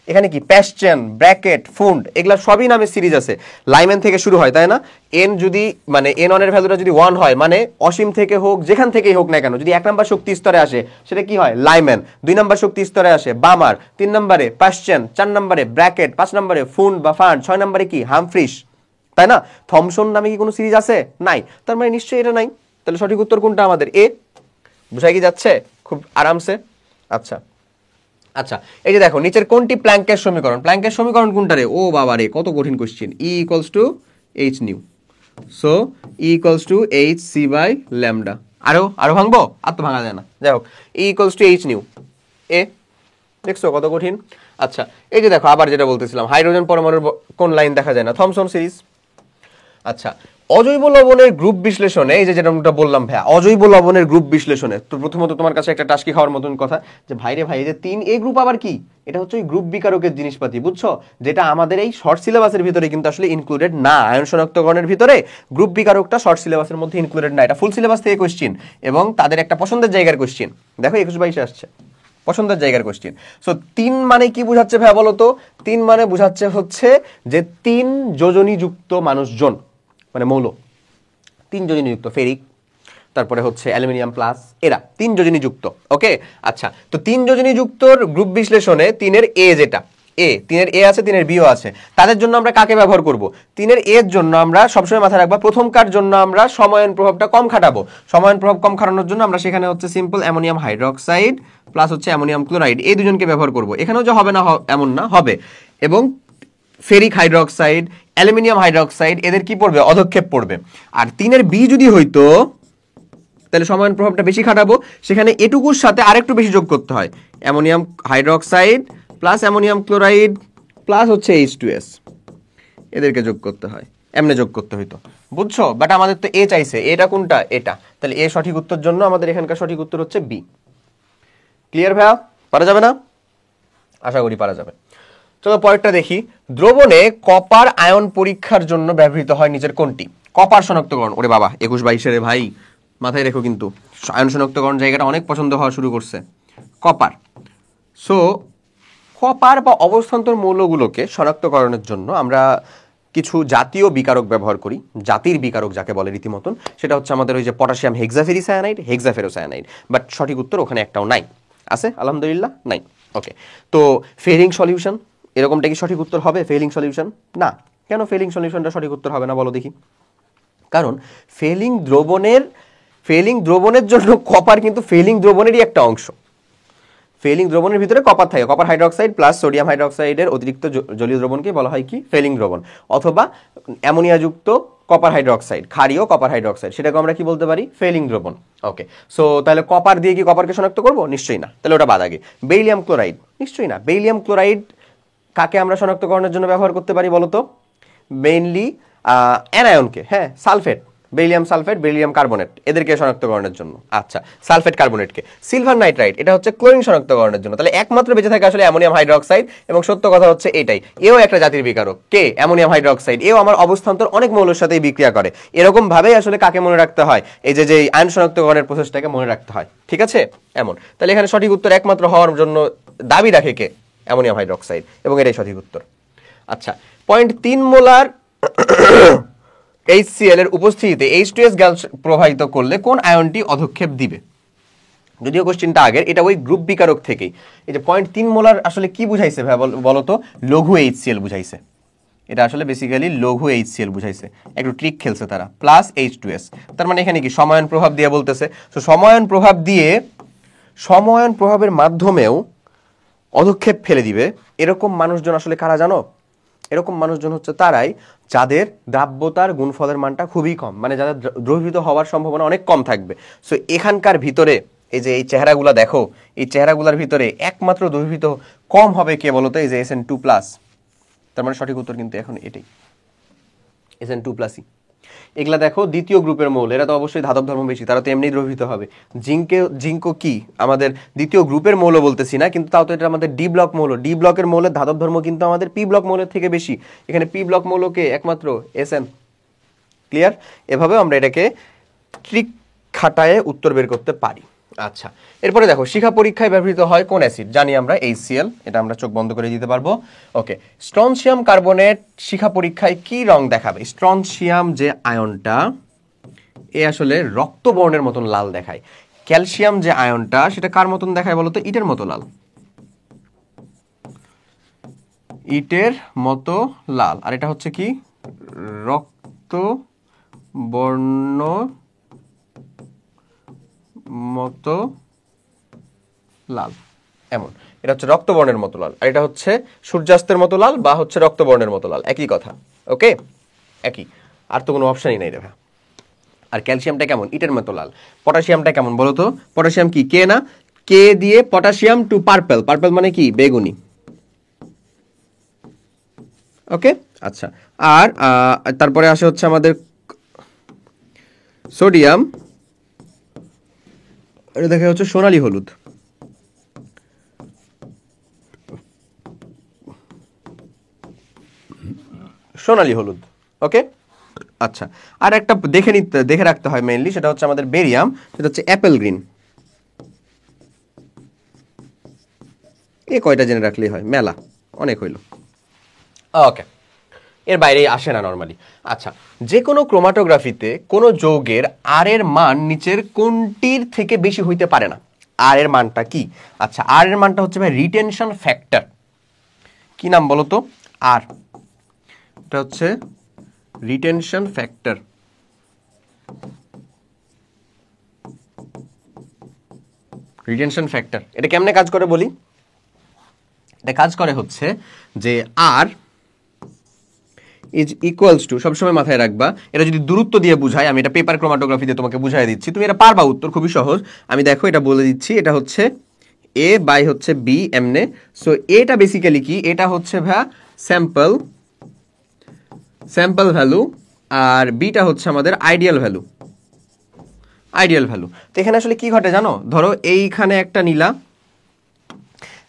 এখানে কি প্যাশ্চেন, ব্র্যাকেট, ফুন্ড, এগুলা সবই নামে সিরিজ আছে। লাইম্যান থেকে শুরু হয়, তাই না? এন যদি মানে এন অনের ভ্যালুটা যদি 1 হয়, মানে অসীম থেকে হোক, যেখান থেকেই হোক না কেন, যদি 1 নম্বর শক্তি স্তরে আসে সেটা কি হয়? লাইম্যান। 2 নম্বর শক্তি স্তরে আসে বামার, 3 নম্বরে প্যাশ্চেন, 4 নম্বরে ব্র্যাকেট, 5 নম্বরে ফুন্ড বা ফান্ড, 6 নম্বরে কি হামফ্রিস, তাই না? থমসন নামে কি কোনো সিরিজ আছে? নাই। তার মানে নিশ্চয়ই এটা নাই। তাহলে সঠিক উত্তর কোনটা আমাদের? এ। বুঝাই কি যাচ্ছে খুব আরামসে? আচ্ছা আচ্ছা, এই যে দেখো নিচের কোনটি প্ল্যাঙ্কের সমীকরণ? প্ল্যাঙ্কের সমীকরণ কোনটা রে? ও বাবা রে, কত কঠিন question. E equals to H nu, so E equals to H C by lambda. আরো ভাঙবো? আর তো ভাঙা যায় না, যাই হোক, E equals to H nu. এ, দেখছো কত কঠিন? আচ্ছা, এই যে দেখো আবার যেটা বলতেছিলাম, হাইড্রোজেন পরমাণুর কোন লাইন দেখা যায় না? Thomson series. আচ্ছা, অজৈব লবণের গ্রুপ বিশ্লেষণে, এই যে যেটা বললাম ভাইয়া, অজৈব লবণের গ্রুপ বিশ্লেষণে, তো প্রথমত তোমার কাছে একটা টাস্কি খাওয়ার মতন কথা যে ভাইরে ভাই, এই যে 3A গ্রুপ আবার কি? এটা হচ্ছে ওই গ্রুপ বিকারকের জিনিসপাতি, বুঝছো? যেটা আমাদের এই শর্ট সিলেবাসের ভিতরে কিন্তু আসলে ইনক্লুডেড না। আয়ন শনাক্তকরণের ভিতরে গ্রুপ বিকারকটা শর্ট সিলেবাসের মধ্যে ইনক্লুডেড না, এটা ফুল সিলেবাস থেকে কোশ্চেন এবং তাদের একটা পছন্দের জায়গার কোশ্চেন। দেখো 21-22 আসছে পছন্দের জায়গার কোশ্চেন। সো 3 মানে কি বুঝাচ্ছে ভাইয়া বলো তো? 3 মানে বুঝাচ্ছে হচ্ছে যে 3 যোজনীযুক্ত মানুষজন, মানে মৌল 3 যোজনীযুক্ত, ফেরিক, তারপরে হচ্ছে অ্যালুমিনিয়াম প্লাস, এরা 3 যোজনীযুক্ত। ওকে, আচ্ছা, তো 3 যোজনীযুক্তর গ্রুপ বিশ্লেষণে 3-এর এ, যেটা এ, 3-এর এ আছে, 3-এর বিও আছে, তাদের জন্য আমরা কাকে ব্যবহার করব? 3-এর এর জন্য আমরা সবসময় মাথায় রাখবা, প্রথমকার জন্য আমরা সমায়ন প্রভাবটা কম খাটাবো। সমায়ন প্রভাব কম খাটানোর জন্য আমরা সেখানে হচ্ছে সিম্পল অ্যামোনিয়াম হাইড্রোক্সাইড প্লাস হচ্ছে অ্যামোনিয়াম ক্লোরাইড, এই দুজনকে ব্যবহার করব। এখানেও যে হবে না এমন না, হবে। এবং ফেরিক হাইড্রোক্সাইড, অ্যালুমিনিয়াম হাইড্রোক্সাইড, এদের কি পড়বে? অধক্ষেপ পড়বে। আর 3-এর বি যদি হইতো তাহলে সমায়ন প্রভাবটা বেশি খাটাবো, সেখানে এটুকুর সাথে আরেকটু বেশি যোগ করতে হয়, ammonium hydroxide plus ammonium chloride plus হচ্ছে H2S, এদেরকে যোগ করতে হয়, এমনি যোগ করতে হইতো, বুঝছো? বাট আমাদের তো এ চাইছে, এটা কোনটা? এটা। তাহলে এ সঠিক উত্তর জন্য আমাদের এখানকার সঠিক উত্তর হচ্ছে বি। ক্লিয়ার ভাইয়া? পারা যাবে না? আশা করি পারা যাবে। চলো পরেরটা দেখি। দ্রবণে কপার আয়ন পরীক্ষার জন্য ব্যবহৃত হয় নিচের কোনটি? কপার শনাক্তকরণ, ওরে বাবা 21-22 ভাই, মাথায় রেখো কিন্তু, আয়ন শনাক্তকরণ জায়গাটা অনেক পছন্দ হওয়া শুরু করছে। কপার, সো কপার বা অবস্থান্তর মৌলগুলোকে শনাক্তকরণের জন্য আমরা কিছু জাতীয় বিকারক ব্যবহার করি, জাতির বিকারক যাকে বলে রীতিমতন, সেটা হচ্ছে আমাদের ওই যে পটাশিয়াম হেক্সাফেরিসায়ানাইড, হেক্সাফেরোসায়ানাইড, বাট সঠিক উত্তর ওখানে একটাও নাই। আছে আলহামদুলিল্লাহ? নাই। ওকে, তো ফেরিং সলিউশন, এরকমটা কি সঠিক উত্তর হবে? ফেলিং সলিউশন না। কেন ফেলিং সলিউশনটা সঠিক উত্তর হবে না বলো দেখি? কারণ ফেলিং দ্রবণের জন্য কপার কিন্তু ফেলিং দ্রবণেরই একটা অংশ। ফেলিং দ্রবণের ভিতরে কপার থাকে, কপার হাইড্রোক্সাইড প্লাস সোডিয়াম হাইড্রোক্সাইডের অতিরিক্ত জলীয় দ্রবণকে বলা হয় কি? ফেলিং দ্রবণ। অথবা অ্যামোনিয়াযুক্ত কপার হাইড্রোক্সাইড, ক্ষারীয় কপার হাইড্রোক্সাইড, সেটাকে আমরা কি বলতে পারি? ফেলিং দ্রবণ। ওকে, সো তাহলে কপার দিয়ে কি কপারকে শনাক্ত করবো? নিশ্চয়ই না, তাহলে ওটা বাদ। আগে বেরিলিয়াম ক্লোরাইড, নিশ্চয়ই না। বেরিলিয়াম ক্লোরাইড কাকে আমরা শনাক্তকরণের জন্য ব্যবহার করতে পারি বলো তো? মেইনলি অ্যানায়নকে, হ্যাঁ, sulphate, beryllium sulphate, beryllium carbonate, এদেরকে শনাক্তকরণের জন্য। আচ্ছা, সালফেট কার্বনেটকে। সিলভার নাইট্রাইট, এটা হচ্ছে ক্লোরিন শনাক্তকরণের জন্য। তাহলে একমাত্র বেঁচে থাকে আসলে অ্যামোনিয়াম হাইড্রোক্সাইড, এবং সত্য কথা হচ্ছে এটাই, এও একটা জাতির বিকারক। কে? Ammonium hydroxide. এও আমার অবস্থান্তর অনেক মৌলের সাথেই বিক্রিয়া করে। এরকম ভাবেই আসলে কাকে মনে রাখতে হয়, এই যে আয়ন শনাক্তকরণের প্রসেসটাকে মনে রাখতে হয়। ঠিক আছে, এমন। তাহলে এখানে সঠিক উত্তর একমাত্র হওয়ার জন্য দাবি রাখে কে? অ্যামোনিয়াম হাইড্রোক্সাইড, এবং এটাই সঠিক উত্তর। আচ্ছা, 0.3 মোলার HCl এর উপস্থিতিতে H2S গ্যাস প্রবাহিত করলে কোন আয়নটি অধক্ষেপ দিবে? যদিও কোশ্চেনটা আগের, এটা ওই গ্রুপ বিকারক থেকেই। এই যে 0.3 মোলার আসলে কি বুঝাইছে ভাই বলতো? লঘু HCl বুঝাইছে। এটা আসলে বেসিক্যালি লঘু HCl বুঝাইছে। একটু ট্রিক খেলছে তারা, প্লাস H2S। তার মানে এখানে কি সমায়ন প্রভাব দিয়ে বলতেছে। তো সমায়ন প্রভাব দিয়ে, সমায়ন প্রভাবের মাধ্যমেও অধক্ষেপ ফেলে দিবে, এরকম মানুষজন আসলে কারা জানো? এরকম মানুষজন হচ্ছে তারাই যাদের দ্রাব্যতার গুণফলের মানটা খুবই কম, মানে যাদের দ্রবীভূত হওয়ার সম্ভাবনা অনেক কম থাকবে। সো এখানকার ভিতরে এই যে এই চেহারাগুলো দেখো, এই চেহারাগুলোর ভিতরে একমাত্র দ্রবীভূত কম হবে কে বলতো? এই যে Sn2+। তার মানে সঠিক উত্তর কিন্তু এখন এটাই, Sn2+ই। এগুলা দেখো দ্বিতীয় গ্রুপের মৌল, এরা তো অবশ্যই ধাতব ধর্ম বেশি, তারা তো এমনি দ্রবীভূত হবে। জিঙ্কও কি আমাদের দ্বিতীয় গ্রুপের মৌল বলতেছি না, কিন্তু তাও তো এটা আমাদের ডি ব্লক মৌল। ডি ব্লকের মৌলের ধাতব ধর্ম কিন্তু আমাদের পি ব্লক মৌলের থেকে বেশি। এখানে পি ব্লক মৌলকে একমাত্র Sn। ক্লিয়ার? এভাবেও আমরা এটাকে ট্রিক খাটায়ে উত্তর বের করতে পারি। আচ্ছা, এরপরে দেখো শিখা পরীক্ষায় ব্যবহৃত হয় কোন অ্যাসিড? জানি আমরা HCl, এটা আমরা চোখ বন্ধ করে দিতে পারবো। ওকে, স্ট্রনশিয়াম কার্বনেট শিখা পরীক্ষায় কি রং দেখাবে? স্ট্রনশিয়াম যে আয়নটা, এ আসলে রক্তবর্ণের মতন লাল দেখায়। ক্যালসিয়াম যে আয়নটা, সেটা কার মতন দেখায় বলতো? ইটের মতো লাল। ইটের মতো লাল। আর এটা হচ্ছে কি? রক্তবর্ণ মতো লাল, এমন। এটা হচ্ছে রক্তবর্ণের মতো লাল, আর এটা হচ্ছে সূর্যাস্তের মতো লাল বা হচ্ছে রক্তবর্ণের মতো লাল, একই কথা। ওকে, একই, আর তো কোনো অপশনই নাই রে ভাই। আর ক্যালসিয়ামটা কেমন? ইটের মতো লাল। পটাশিয়ামটা কেমন বলো তো? পটাশিয়াম কি? কে না? কে দিয়ে পটাশিয়াম টু পার্পল। পার্পল মানে কি? বেগুনি। ওকে, আচ্ছা। আর তারপরে আসে হচ্ছে আমাদের সোডিয়াম, এটা দেখা হচ্ছে সোনালী হলুদ। সোনালী হলুদ। ওকে, আচ্ছা। আর একটা দেখে রাখতে হয় মেইনলি, সেটা হচ্ছে আমাদের বেরিয়াম, সেটা হচ্ছে অ্যাপেল গ্রিন। এই কয়টা জেনে রাখলেই হয়, মেলা অনেক হইল। ওকে, এর বাইরে আসে না নরমালি। আচ্ছা, যে কোনো ক্রোমাটোগ্রাফিতে কোনো যৌগের আর এর মান নিচের কোনটির থেকে বেশি হইতে পারে না। আর এর মানটা কি? আচ্ছা, আর এর মানটা হচ্ছে ভাই রিটেনশন ফ্যাক্টর। কি নাম বলো তো? আর এটা হচ্ছে রিটেনশন ফ্যাক্টর। রিটেনশন ফ্যাক্টর এটা কেমনে কাজ করে বলি? এটা কাজ করে হচ্ছে যে আর ইজ ইকুয়ালস টু, সবসময় মাথায় রাখবা, এটা যদি দূরত্ব দিয়ে বুঝায়, আমি এটা পেপার ক্রোমাটোগ্রাফি দিয়ে তোমাকে বুঝাই দিচ্ছি, তুমি এটা পারবা, উত্তর খুবই সহজ। আমি দেখো এটা বলে দিচ্ছি, এটা হচ্ছে এ বাই হচ্ছে বি এমনে। সো এটা বেসিক্যালি কি? এটা হচ্ছে ভাইয়া স্যাম্পল ভ্যালু, আর বিটা হচ্ছে আমাদের আইডিয়াল ভ্যালু। তো এখানে আসলে কি ঘটে জানো? ধরো এইখানে একটা নিলা,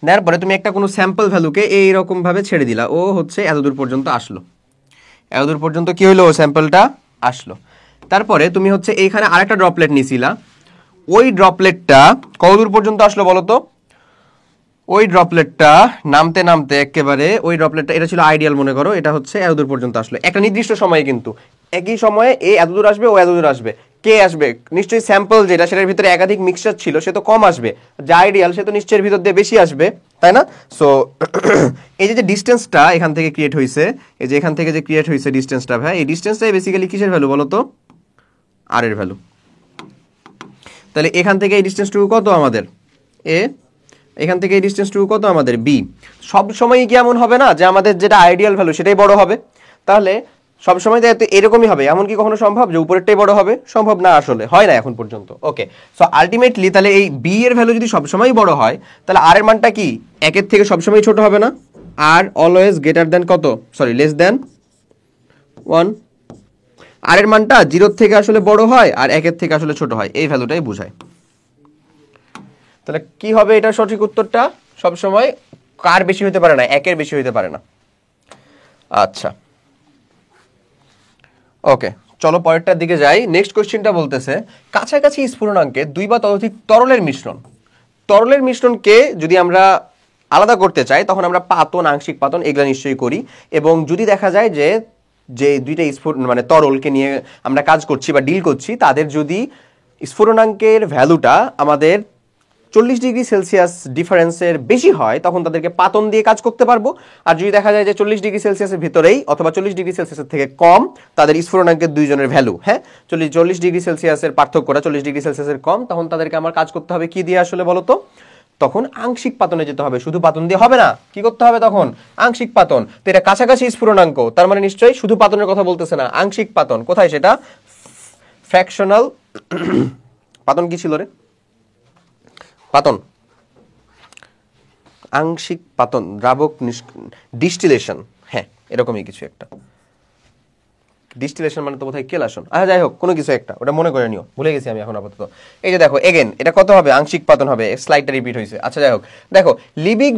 নেওয়ার পরে তুমি একটা কোনো স্যাম্পল ভ্যালুকে এইরকম ভাবে ছেড়ে দিলা, ও হচ্ছে এতদূর পর্যন্ত আসলো। এতদূর পর্যন্ত কি হইলো? স্যাম্পলটা আসলো। তারপরে তুমি হচ্ছে এইখানে আরেকটা ড্রপলেট নিছিলা, ওই ড্রপলেটটা কতদূর পর্যন্ত আসলো বলো তো? ওই ড্রপলেটটা নামতে নামতে একেবারে ওই ড্রপলেটটা, এটা ছিল আইডিয়াল মনে করো, এটা হচ্ছে এতদূর পর্যন্ত আসলো একটা নির্দিষ্ট সময়ে, কিন্তু একই সময়ে এ এতদূর আসবে, ও এতদূর আসবে। কে আসবে? নিশ্চয়ই স্যাম্পল যেটা, সেটার ভিতরে একাধিক মিক্সচার ছিল, সে তো কম আসবে। যা আইডিয়াল, সে তো নিশ্চয়ের ভিতর দিয়ে বেশি আসবে, তাই না? সো এই যে ডিস্টেন্সটা এখান থেকে ক্রিয়েট হয়েছে, এই যে এখান থেকে যে ক্রিয়েট হয়েছে ডিস্টেন্সটা, ভাই এই ডিস্টেন্সটাই বেসিক্যালি কিসের ভ্যালু বলো তো? আর এর ভ্যালু। তাহলে এখান থেকে এই ডিস্টেন্সটুকু কত আমাদের? এ। এখান থেকে এই ডিস্টেন্সটুকু কত আমাদের? বি। সব সময়ই কি এমন হবে না যে আমাদের যেটা আইডিয়াল ভ্যালু সেটাই বড় হবে? তাহলে সবসময় এরকমই হবে, এমন কি কখনো সম্ভব যে উপরেরটাই বড় হবে? সম্ভব না, আসলে হয় না এখন পর্যন্ত। ওকে, সো আলটিমেটলি তাহলে এই বি এর ভ্যালু যদি সবসময় বড় হয়, তাহলে আর এর মানটা কি? একের থেকে সবসময় ছোট হবে না? আর অলওয়েজ গ্রেটার দেন কত? Sorry, less than 1। আর এর মানটা 0 থেকে আসলে বড় হয় আর 1 থেকে আসলে ছোট হয়, এই ভ্যালুটাই বোঝায়। তাহলে কি হবে এটা সঠিক উত্তরটা? সব সময় কার বেশি হতে পারে না, 1 বেশি হতে পারে না। আচ্ছা ওকে, চলো পরেরটার দিকে যাই। নেক্সট কোশ্চেনটা বলতেছে কাছাকাছি স্ফুটনাঙ্কে 2 বা ততোধিক তরলের মিশ্রণ। তরলের মিশ্রণকে যদি আমরা আলাদা করতে চাই তখন আমরা পাতন, আংশিক পাতন এগুলো নিশ্চয়ই করি। এবং যদি দেখা যায় যে যে দুইটা মানে তরলকে নিয়ে আমরা কাজ করছি বা ডিল করছি, তাদের যদি স্ফুটনাঙ্কের ভ্যালুটা আমাদের 40 ডিগ্রি সেলসিয়াস ডিফারেন্সের বেশি হয় তখন তাদেরকে পাতন দিয়ে কাজ করতে পারবো। আর যদি দেখা যায় যে 40 ডিগ্রি সেলসিয়াসের ভিতরেই অথবা 40 ডিগ্রি সেলসিয়াসের থেকে কম তাদের স্ফুটনাঙ্কের দুইজনের ভ্যালু, হ্যাঁ 40 ডিগ্রি সেলসিয়াসের পার্থক্যটা 40 ডিগ্রি সেলসিয়াসের কম, তখন তাদেরকে আমার কাজ করতে হবে কি দিয়ে আসলে বলো তো? তখন আংশিক পাতনে যেতে হবে, শুধু পাতন দিয়ে হবে না। কি করতে হবে তখন? আংশিক পাতন। তো এটা কাছাকাছি স্ফুটনাঙ্ক, তার মানে নিশ্চয়ই শুধু পাতনের কথা বলতেছে না, আংশিক পাতন। কোথায় সেটা? ফ্র্যাকশনাল পাতন কি ছিল রে? পাতন, আংশিক পাতন, দ্রাবক ডিস্টিলেশন, হ্যাঁ এরকমই কিছু একটা। ডিস্টিলেশন মানে তো বোধহয় কেলাসন। আচ্ছা যাই হোক, কোনো কিছু একটা, ওটা মনে করে নিও, ভুলে গেছি আমি এখন আপাতত। এই যে দেখো এগেন এটা কত হবে? আংশিক পাতন হবে, স্লাইডটা রিপিট হয়েছে। আচ্ছা যাই হোক, দেখো লিবিগ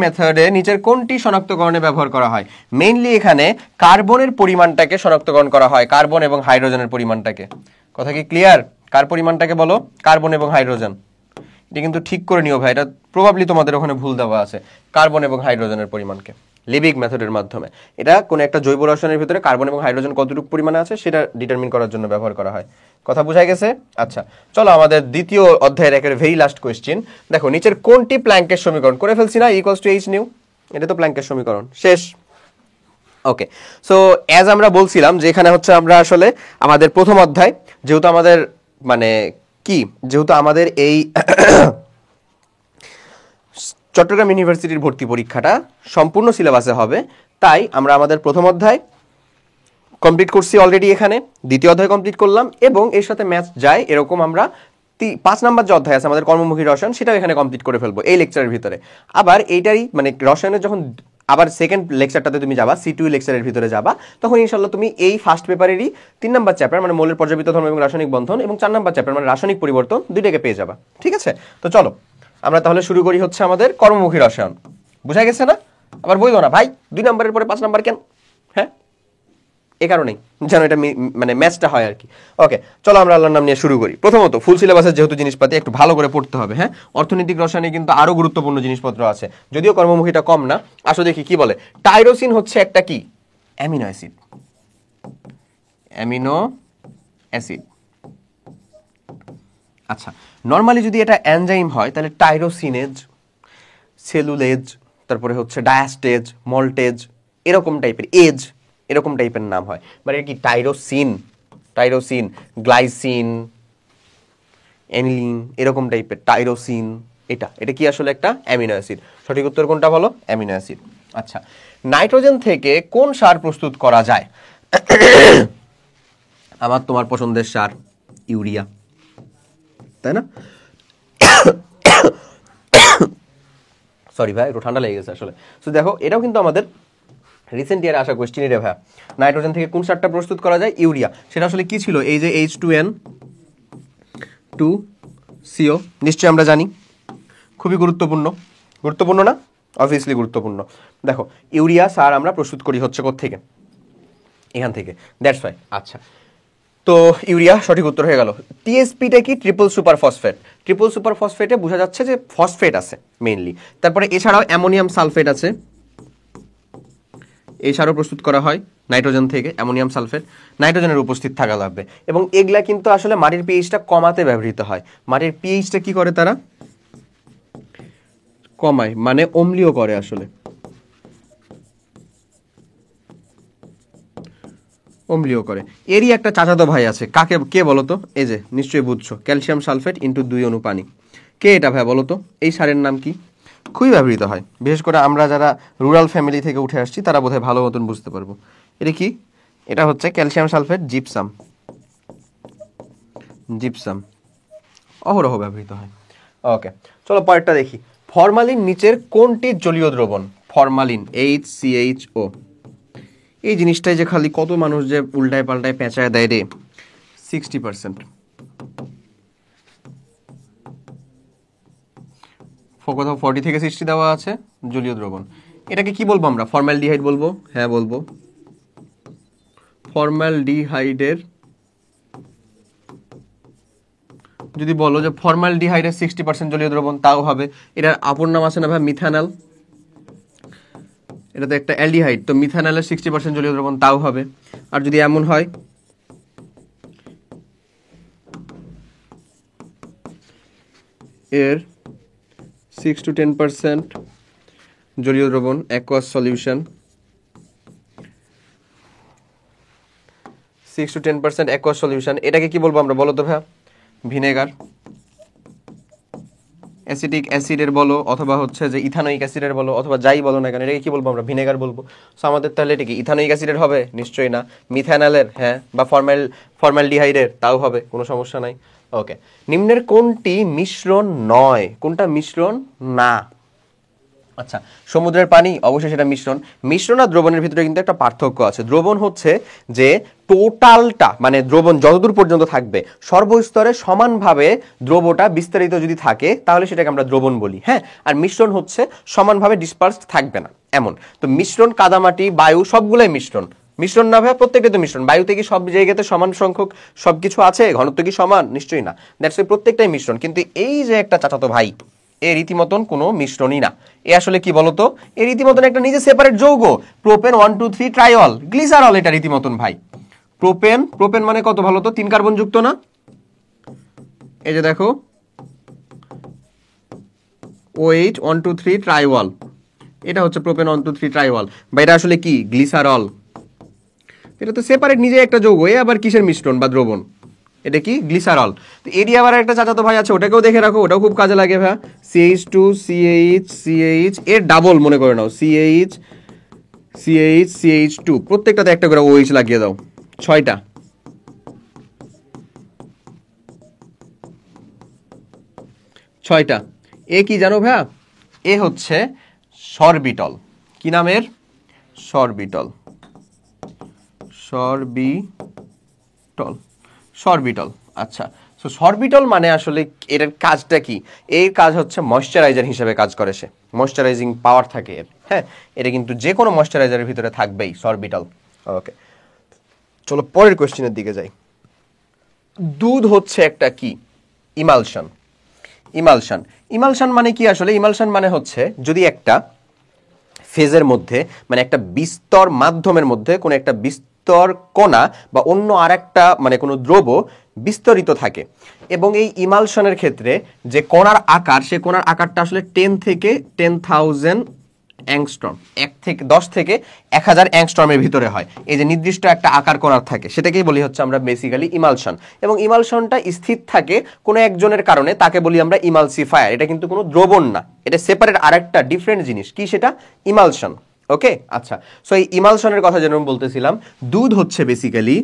মেথডে নিচের কোনটি শনাক্তকরণে ব্যবহার করা হয়? মেইনলি এখানে কার্বনের পরিমাণটাকে শনাক্তকরণ করা হয়, কার্বন এবং হাইড্রোজেনের পরিমাণটাকে। কথা কি ক্লিয়ার? কার পরিমাণটাকে বলো? কার্বন এবং হাইড্রোজেন। এটা কিন্তু ঠিক করে নিও ভাই, এটা প্রবাবলি তোমাদের ওখানে ভুল দেওয়া আছে। কার্বন এবং হাইড্রোজেনের পরিমাণকে লিবিগ মেথডের মাধ্যমে, এটা কোনো একটা জৈব রসায়নের ভিতরে কার্বন এবং হাইড্রোজেন কতটুকু পরিমাণে আছে সেটা ডিটারমিন করার জন্য ব্যবহার করা হয়। কথা বোঝা গেছে? আচ্ছা চলো আমাদের দ্বিতীয় অধ্যায়ের একের ভেরি লাস্ট কোয়েশ্চেন। দেখো নিচের কোনটি প্ল্যাঙ্কের সমীকরণ? করে ফেলছি না, ইকুয়ালস টু এইচ নিউ, এটা তো প্ল্যাঙ্কের সমীকরণ, শেষ। ওকে, সো অ্যাজ আমরা বলছিলাম যে এখানে হচ্ছে আমরা আসলে আমাদের প্রথম অধ্যায়, যেহেতু আমাদের মানে কি, যেহেতু আমাদের এই চট্টগ্রাম ইউনিভার্সিটির ভর্তি পরীক্ষাটা সম্পূর্ণ সিলেবাসে হবে, তাই আমরা আমাদের প্রথম অধ্যায় কমপ্লিট করছি অলরেডি, এখানে দ্বিতীয় অধ্যায় কমপ্লিট করলাম, এবং এর সাথে ম্যাথ যায় এরকম আমরা 5 নাম্বার যে অধ্যায় আছে আমাদের কর্মমুখী রসায়ন, সেটাও এখানে কমপ্লিট করে ফেলবো এই লেকচারের ভিতরে। আবার এইটারই মানে রসায়নের যখন আবার সেকেন্ড লেকচারটাতে তুমি যাবা, C2 লেকচারের ভিতরে যাবা, তখন ইনশাল্লাহ তুমি এই ফার্স্ট পেপারেরই 3 নাম্বার চ্যাপ্টার মানে মৌলের পর্যাবৃত্ত ধর্ম এবং রাসায়নিক বন্ধন, এবং 4 নাম্বার চ্যাপ্টার মানে রাসায়নিক পরিবর্তন, দুইটাকে পেয়ে যাবা। ঠিক আছে, তো চলো আমরা তাহলে শুরু করি হচ্ছে আমাদের কর্মমুখী রসায়ন। বুঝা গেছে না? আবার বলবো না ভাই 2 নাম্বারের পরে 5 নাম্বার কেন, হ্যাঁ এ কারণেই যেন এটা মানে ম্যাচটা হয় আর কি। ওকে চলো আমরা আল্লাহর নাম নিয়ে শুরু করি। প্রথমত ফুল সিলেবাসের যেহেতু জিনিসপাতি একটু ভালো করে পড়তে হবে, হ্যাঁ অর্থনৈতিক রসায়নে কিন্তু আরো গুরুত্বপূর্ণ জিনিসপত্র আছে, যদিও কর্মমুখীটা কম না। আসো দেখি কি বলে। টাইরোসিন হচ্ছে একটা কি? Amino acid. Amino acid. আচ্ছা নর্মালি যদি এটা এনজাইম হয় তাহলে টাইরোসিনেজ, সেলুলেজ, তারপরে হচ্ছে ডায়াস্টেজ, মল্টেজ, এরকম টাইপের এজ, এরকম টাইপের নাম হয়। মানে কি টাইরোসিন, গ্লাইসিন, অ্যানিলিন, এরকম টাইপের টাইরোসিন। এটা কি আসলে একটা অ্যামিনো অ্যাসিড। সঠিক উত্তর কোনটা বলো? Amino acid. আচ্ছা নাইট্রোজেন থেকে কোন সার প্রস্তুত করা যায়? আমার তোমার পছন্দের সার ইউরিয়া, তাই না? সরি ভাই একটু ঠান্ডা লেগে গেছে আসলে। তো দেখো এটাও কিন্তু আমাদের রিসেন্ট ইয়ারে আসা কোয়েশ্চেনই রে ভাইয়া। নাইট্রোজেন থেকে কোন সারটা প্রস্তুত করা যায়? ইউরিয়া। সেটা আসলে কি ছিল? এই যে H2N2CO, নিশ্চয়ই আমরা জানি, খুবই গুরুত্বপূর্ণ না? অবভিয়াসলি গুরুত্বপূর্ণ। দেখো ইউরিয়া সার আমরা প্রস্তুত করি হচ্ছে কোত্থেকে? এখান থেকে, দ্যাটস ওয়াই। আচ্ছা তো ইউরিয়া সঠিক উত্তর হয়ে গেল। টিএসপিটা কি? Triple super phosphate. Triple super ফসফেটে বোঝা যাচ্ছে যে ফসফেট আছে মেইনলি। তারপরে এছাড়াও অ্যামোনিয়াম সালফেট আছে, এই সারও প্রস্তুত করা হয় নাইট্রোজেন থেকে। অ্যামোনিয়াম সালফেট, নাইট্রোজেনের উপস্থিত থাকা লাগবে। এবং এগুলা কিন্তু আসলে মাটির পিএইচটা কমাতে ব্যবহৃত হয়। মাটির পিএইচটা কি করে তারা? কমায়, মানে অম্লীয় করে আসলে, অম্লীয় করে। এরই একটা চাচাতো ভাই আছে, কে বলো তো? এই যে নিশ্চয়ই বুঝছো, ক্যালসিয়াম সালফেট ইন্টু 2 অণু পানি। কে এটা ভাই বলো তো? এই সারের নাম কি? খুবই ব্যবহৃত হয়, বিশেষ করে আমরা যারা রুরাল ফ্যামিলি থেকে উঠে আসছি তারা বোধহয় ভালো মতন বুঝতে পারবো। এটা কি? এটা হচ্ছে ক্যালসিয়াম সালফেট, জিপসাম অহরহ ব্যবহৃত হয়। ওকে চলো পরেরটা দেখি। ফরমালিন নিচের কোনটি জলীয় দ্রবণ? ফরমালিন HCHO, এই জিনিসটাই যে খালি কত মানুষ যে উল্টায় পাল্টায় পেঁচায় দেয় রে। 60% কোথাও 40 থেকে 60 দেওয়া আছে জলীয় দ্রবণ। এটাকে কি বলবো আমরা? ফর্মালডিহাইড বলবো? হ্যাঁ বলবো। ফর্মালডিহাইডের যদি বলো যে ফর্মালডিহাইডের 60% জলীয় দ্রবণ, তাও হবে। এটার অপর নাম আছে না ভাই, মিথানল। এটা তো একটা অ্যালডিহাইড, তো মিথানলের 60% জলীয় দ্রবণ, তাও হবে। আর যদি এমন হয় এর 6 to 10% জলীয় দ্রবণ, aqueous solution, 6 to 10% aqueous solution, এটাকে কি বলবো আমরা বলো তো ভাইয়া? ভিনেগার। অ্যাসিটিক অ্যাসিডের বলো অথবা হচ্ছে যে ইথানোয়িক অ্যাসিডের বলো অথবা যাই বলো না কেন, এটাকে কি বলবো আমরা? ভিনেগার বলবো। সো আমাদের তাহলে এটা কি ইথানোয়িক অ্যাসিডের হবে? নিশ্চয়ই না। মিথানলের? হ্যাঁ। বা ফর্মালডিহাইডের? তাও হবে, কোনো সমস্যা নাই। ওকে, নিম্নের কোনটি মিশ্রণ নয়? কোনটা মিশ্রণ না? আচ্ছা, সমুদ্রের পানি অবশ্যই সেটা মিশ্রণ। মিশ্রণ আর দ্রবণের ভিতরে কিন্তু একটা পার্থক্য আছে। দ্রবণ হচ্ছে যে টোটালটা, মানে দ্রবণ যতদূর পর্যন্ত থাকবে সর্বস্তরে সমানভাবে দ্রবটা বিস্তারিত যদি থাকে তাহলে সেটাকে আমরা দ্রবণ বলি, হ্যাঁ। আর মিশ্রণ হচ্ছে সমানভাবে ডিসপার্সড থাকবে না এমন। তো মিশ্রণ কাদামাটি, বায়ু সবগুলাই মিশ্রণ। মিশ্রণ না ভাই, প্রত্যেকটা তো মিশ্রণ। বায়ুতে কি সব জায়গাতে সমান সংখ্যক সবকিছু আছে? ঘনত্ব কি সমান? নিশ্চয়ই না। দ্যাটস ওয়াই প্রত্যেকটাই মিশ্রণ। কিন্তু এই যে একটা চাচাতো ভাই, এ রীতিমতন কোনো মিশ্রণই না। এ আসলে কি বলতো? এ রীতিমতন একটা নিজে সেপারেট যৌগ। প্রোপেন 1 2 3 ট্রাইঅল গ্লিসারল, এটা রীতিমতন ভাই। প্রোপেন মানে কত ভালো তো? 3 কার্বন যুক্ত না? এই যে দেখো OH 1 2 3 ট্রাইওয়াল, এটা হচ্ছে প্রোপেন 1 2 3 ট্রাইওয়াল। বা এটা আসলে কি? গ্লিসারল। এটা তো সেপারেট নিজে একটা যৌগ। এ আবার কিসের মিশ্রণ বা দ্রবণ? এটা কি? গ্লিসারল। তো এরই আবার একটা চাচাতো ভাই আছে, ওটাকেও দেখে রাখো, ওটাও খুব কাজে লাগে ভাই। CH2 CH এর ডাবল মনে করে নাও, CH2, প্রত্যেকটাতে একটা করে OH লাগিয়ে দাও, 6টা। এ কি জানো ভাইয়া? এ হচ্ছে সরবিটল। কি নামের? সরবিটল। আচ্ছা, সো সরবিটল মানে আসলে এর কাজটা কি? এর কাজ হচ্ছে ময়শ্চারাইজার হিসেবে কাজ করে। সে ময়শ্চারাইজিং পাওয়ার থাকে এর, হ্যাঁ। এটা কিন্তু যে কোনো ময়শ্চারাইজারের ভিতরে থাকবেই সরবিটল। ওকে, চলো পরের কোশ্চেনের দিকে যাই। দুধ হচ্ছে একটা কি? ইমালশন। ইমালশন মানে কি আসলে? ইমালশন মানে হচ্ছে যদি একটা ফেজের মধ্যে, মানে একটা বিস্তর মাধ্যমের মধ্যে কোনো একটা বিস্তর কণা বা অন্য আরেকটা মানে কোনো দ্রব বিস্তরিত থাকে, এবং এই ইমালশনের ক্ষেত্রে যে কণার আকার, সে কণার আকারটা আসলে 10 থেকে 10,000 অ্যাংস্ট্রম, 10 থেকে 1000 অ্যাংস্ট্রমের ভিতরে হয়। এই যে নির্দিষ্ট একটা আকার কণার থাকে, সেটাকেই বলি হচ্ছে আমরা বেসিক্যালি ইমালশন। এবং ইমালশনটা স্থির থাকে কোনো একজনের কারণে, তাকে বলি আমরা ইমালসিফায়ার। এটা কিন্তু কোনো দ্রবণ না, এটা সেপারেট আরেকটা ডিফারেন্ট জিনিস। কি সেটা? ইমালশন। ওকে, আচ্ছা। সো এই ইমালশনের কথা যেন বলতেছিলাম, দুধ হচ্ছে বেসিক্যালি,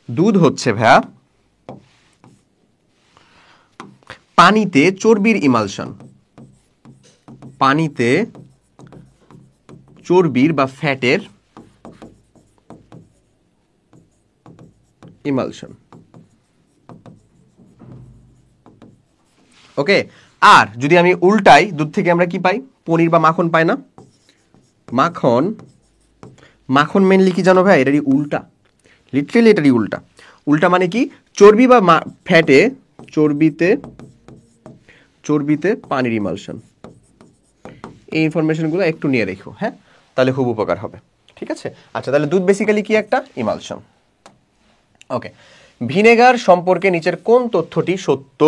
দুধ হচ্ছে ভাইয়া পানিতে চর্বির ইমালশন। পানিতে চর্বির বা ফ্যাটের ইমালশন। ওকে, আর যদি আমি উল্টাই, দুধ থেকে আমরা কি পাই? পনির বা মাখন পাই না? মাখন মেনলি কি জানো ভাই? এটারই উল্টা, লিটারেলি এটারই উল্টা। উল্টা মানে কি? চর্বি বা ফ্যাটে, চর্বিতে পানির ইমালশন। এই ইনফরমেশনগুলো একটু নিয়ে রেখো, হ্যাঁ, তাহলে খুব উপকার হবে। ঠিক আছে, আচ্ছা, তাহলে দুধ বেসিক্যালি কি? একটা ইমালশন। ওকে, ভিনেগার সম্পর্কে নিচের কোন তথ্যটি সত্য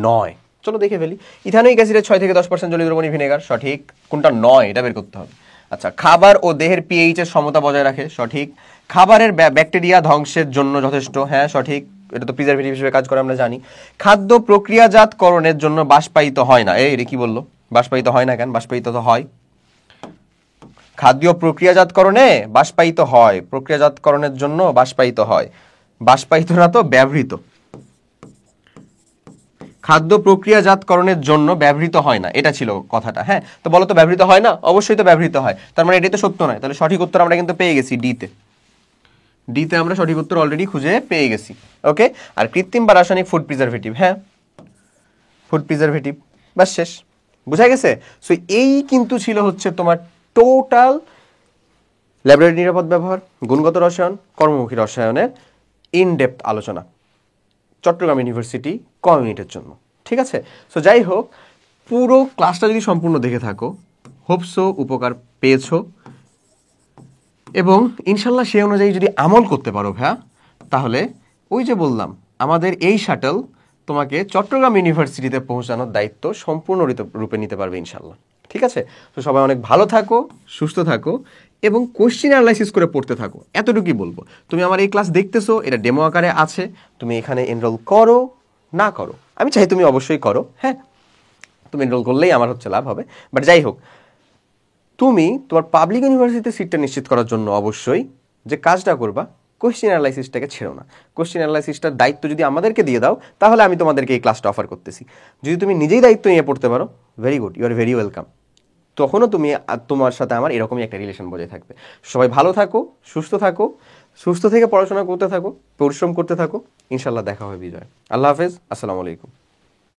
নয়? চলো দেখে ফেলি। ইথানোয়িক অ্যাসিডের 6 থেকে 10% জলীয় দ্রবণী ভিনেগার, সঠিক। কোনটা নয় এটা বের করতে হবে। আচ্ছা, খাবার ও দেহের পিএইচ এর সমতা বজায় রাখে, সঠিক। খাবারের ব্যাকটেরিয়া ধ্বংসের জন্য যথেষ্ট, হ্যাঁ সঠিক, এটা তো প্রিজারভেটিভ হিসেবে কাজ করে আমরা জানি। খাদ্য প্রক্রিয়াজাতকরণের জন্য বাষ্পায়িত হয় না। এই কি বললো? বাষ্পায়িত হয় না কেন? বাষ্পায়িত তো হয়। খাদ্য প্রক্রিয়াজাতকরণে বাষ্পায়িত হয়, প্রক্রিয়াজাতকরণের জন্য বাষ্পায়িত হয়, বাষ্পায়িত না তো ব্যবহৃত। খাদ্য প্রক্রিয়াজাতকরণের জন্য ব্যবহৃত হয় না, এটা ছিল কথাটা। হ্যাঁ, তো বলো তো ব্যবহৃত হয় না? অবশ্যই তো ব্যবহৃত হয়, তার মানে এটাই তো সত্য নয়। তাহলে সঠিক উত্তর আমরা কিন্তু পেয়ে গেছি ডিতে আমরা সঠিক উত্তর অলরেডি খুঁজে পেয়ে গেছি। ওকে, আর কৃত্রিম বা রাসায়নিক ফুড প্রিজারভেটিভ, হ্যাঁ ফুড প্রিজারভেটিভ, বাস শেষ, বুঝা গেছে। সো এই কিন্তু ছিল হচ্ছে তোমার টোটাল ল্যাবরেটরি নিরাপদ ব্যবহার, গুণগত রসায়ন, কর্মমুখী রসায়নের ইনডেপথ আলোচনা চট্টগ্রাম ইউনিভার্সিটি কমিউনিটির জন্য। ঠিক আছে, সো যাই হোক, পুরো ক্লাসটা যদি সম্পূর্ণ দেখে থাকো, হোপসো উপকার পেয়েছো, এবং ইনশাল্লাহ সেই অনুযায়ী যদি আমল করতে পারো ভাইয়া, তাহলে ওই যে বললাম আমাদের এই শাটল তোমাকে চট্টগ্রাম ইউনিভার্সিটিতে পৌঁছানোর দায়িত্ব সম্পূর্ণ রূপে নিতে পারবে ইনশাল্লাহ। ঠিক আছে, তো সবাই অনেক ভালো থাকো, সুস্থ থাকো, এবং কোশ্চিন অ্যানালাইসিস করে পড়তে থাকো, এতটুকুই বলবো। তুমি আমার এই ক্লাস দেখতেছো, এটা ডেমো আকারে আছে, তুমি এখানে এনরোল করো না করো, আমি চাই তুমি অবশ্যই করো। হ্যাঁ, তুমি এনরোল করলেই আমার হচ্ছে লাভ হবে। বাট যাই হোক, তুমি তোমার পাবলিক ইউনিভার্সিটিতে সিটটা নিশ্চিত করার জন্য অবশ্যই যে কাজটা করবা, কোশ্চেন অ্যানালাইসিসটাকে ছেড়ো না। কোশ্চেন অ্যানালাইসিসটার দায়িত্ব যদি আমাদেরকে দিয়ে দাও, তাহলে আমি তোমাদেরকে এই ক্লাসটা অফার করতেছি। যদি তুমি নিজেই দায়িত্ব নিয়ে পড়তে পারো, very good, you are very welcome. তখনও তুমি, তোমার সাথে আমার এরকমই একটা রিলেশন বজায় থাকবে। সবাই ভালো থাকো, সুস্থ থাকো, সুস্থ থেকে পড়াশোনা করতে থাকো, পরিশ্রম করতে থাকো, ইনশাল্লাহ দেখা হবে বিজয়। আল্লাহ হাফেজ, আসসালামু আলাইকুম।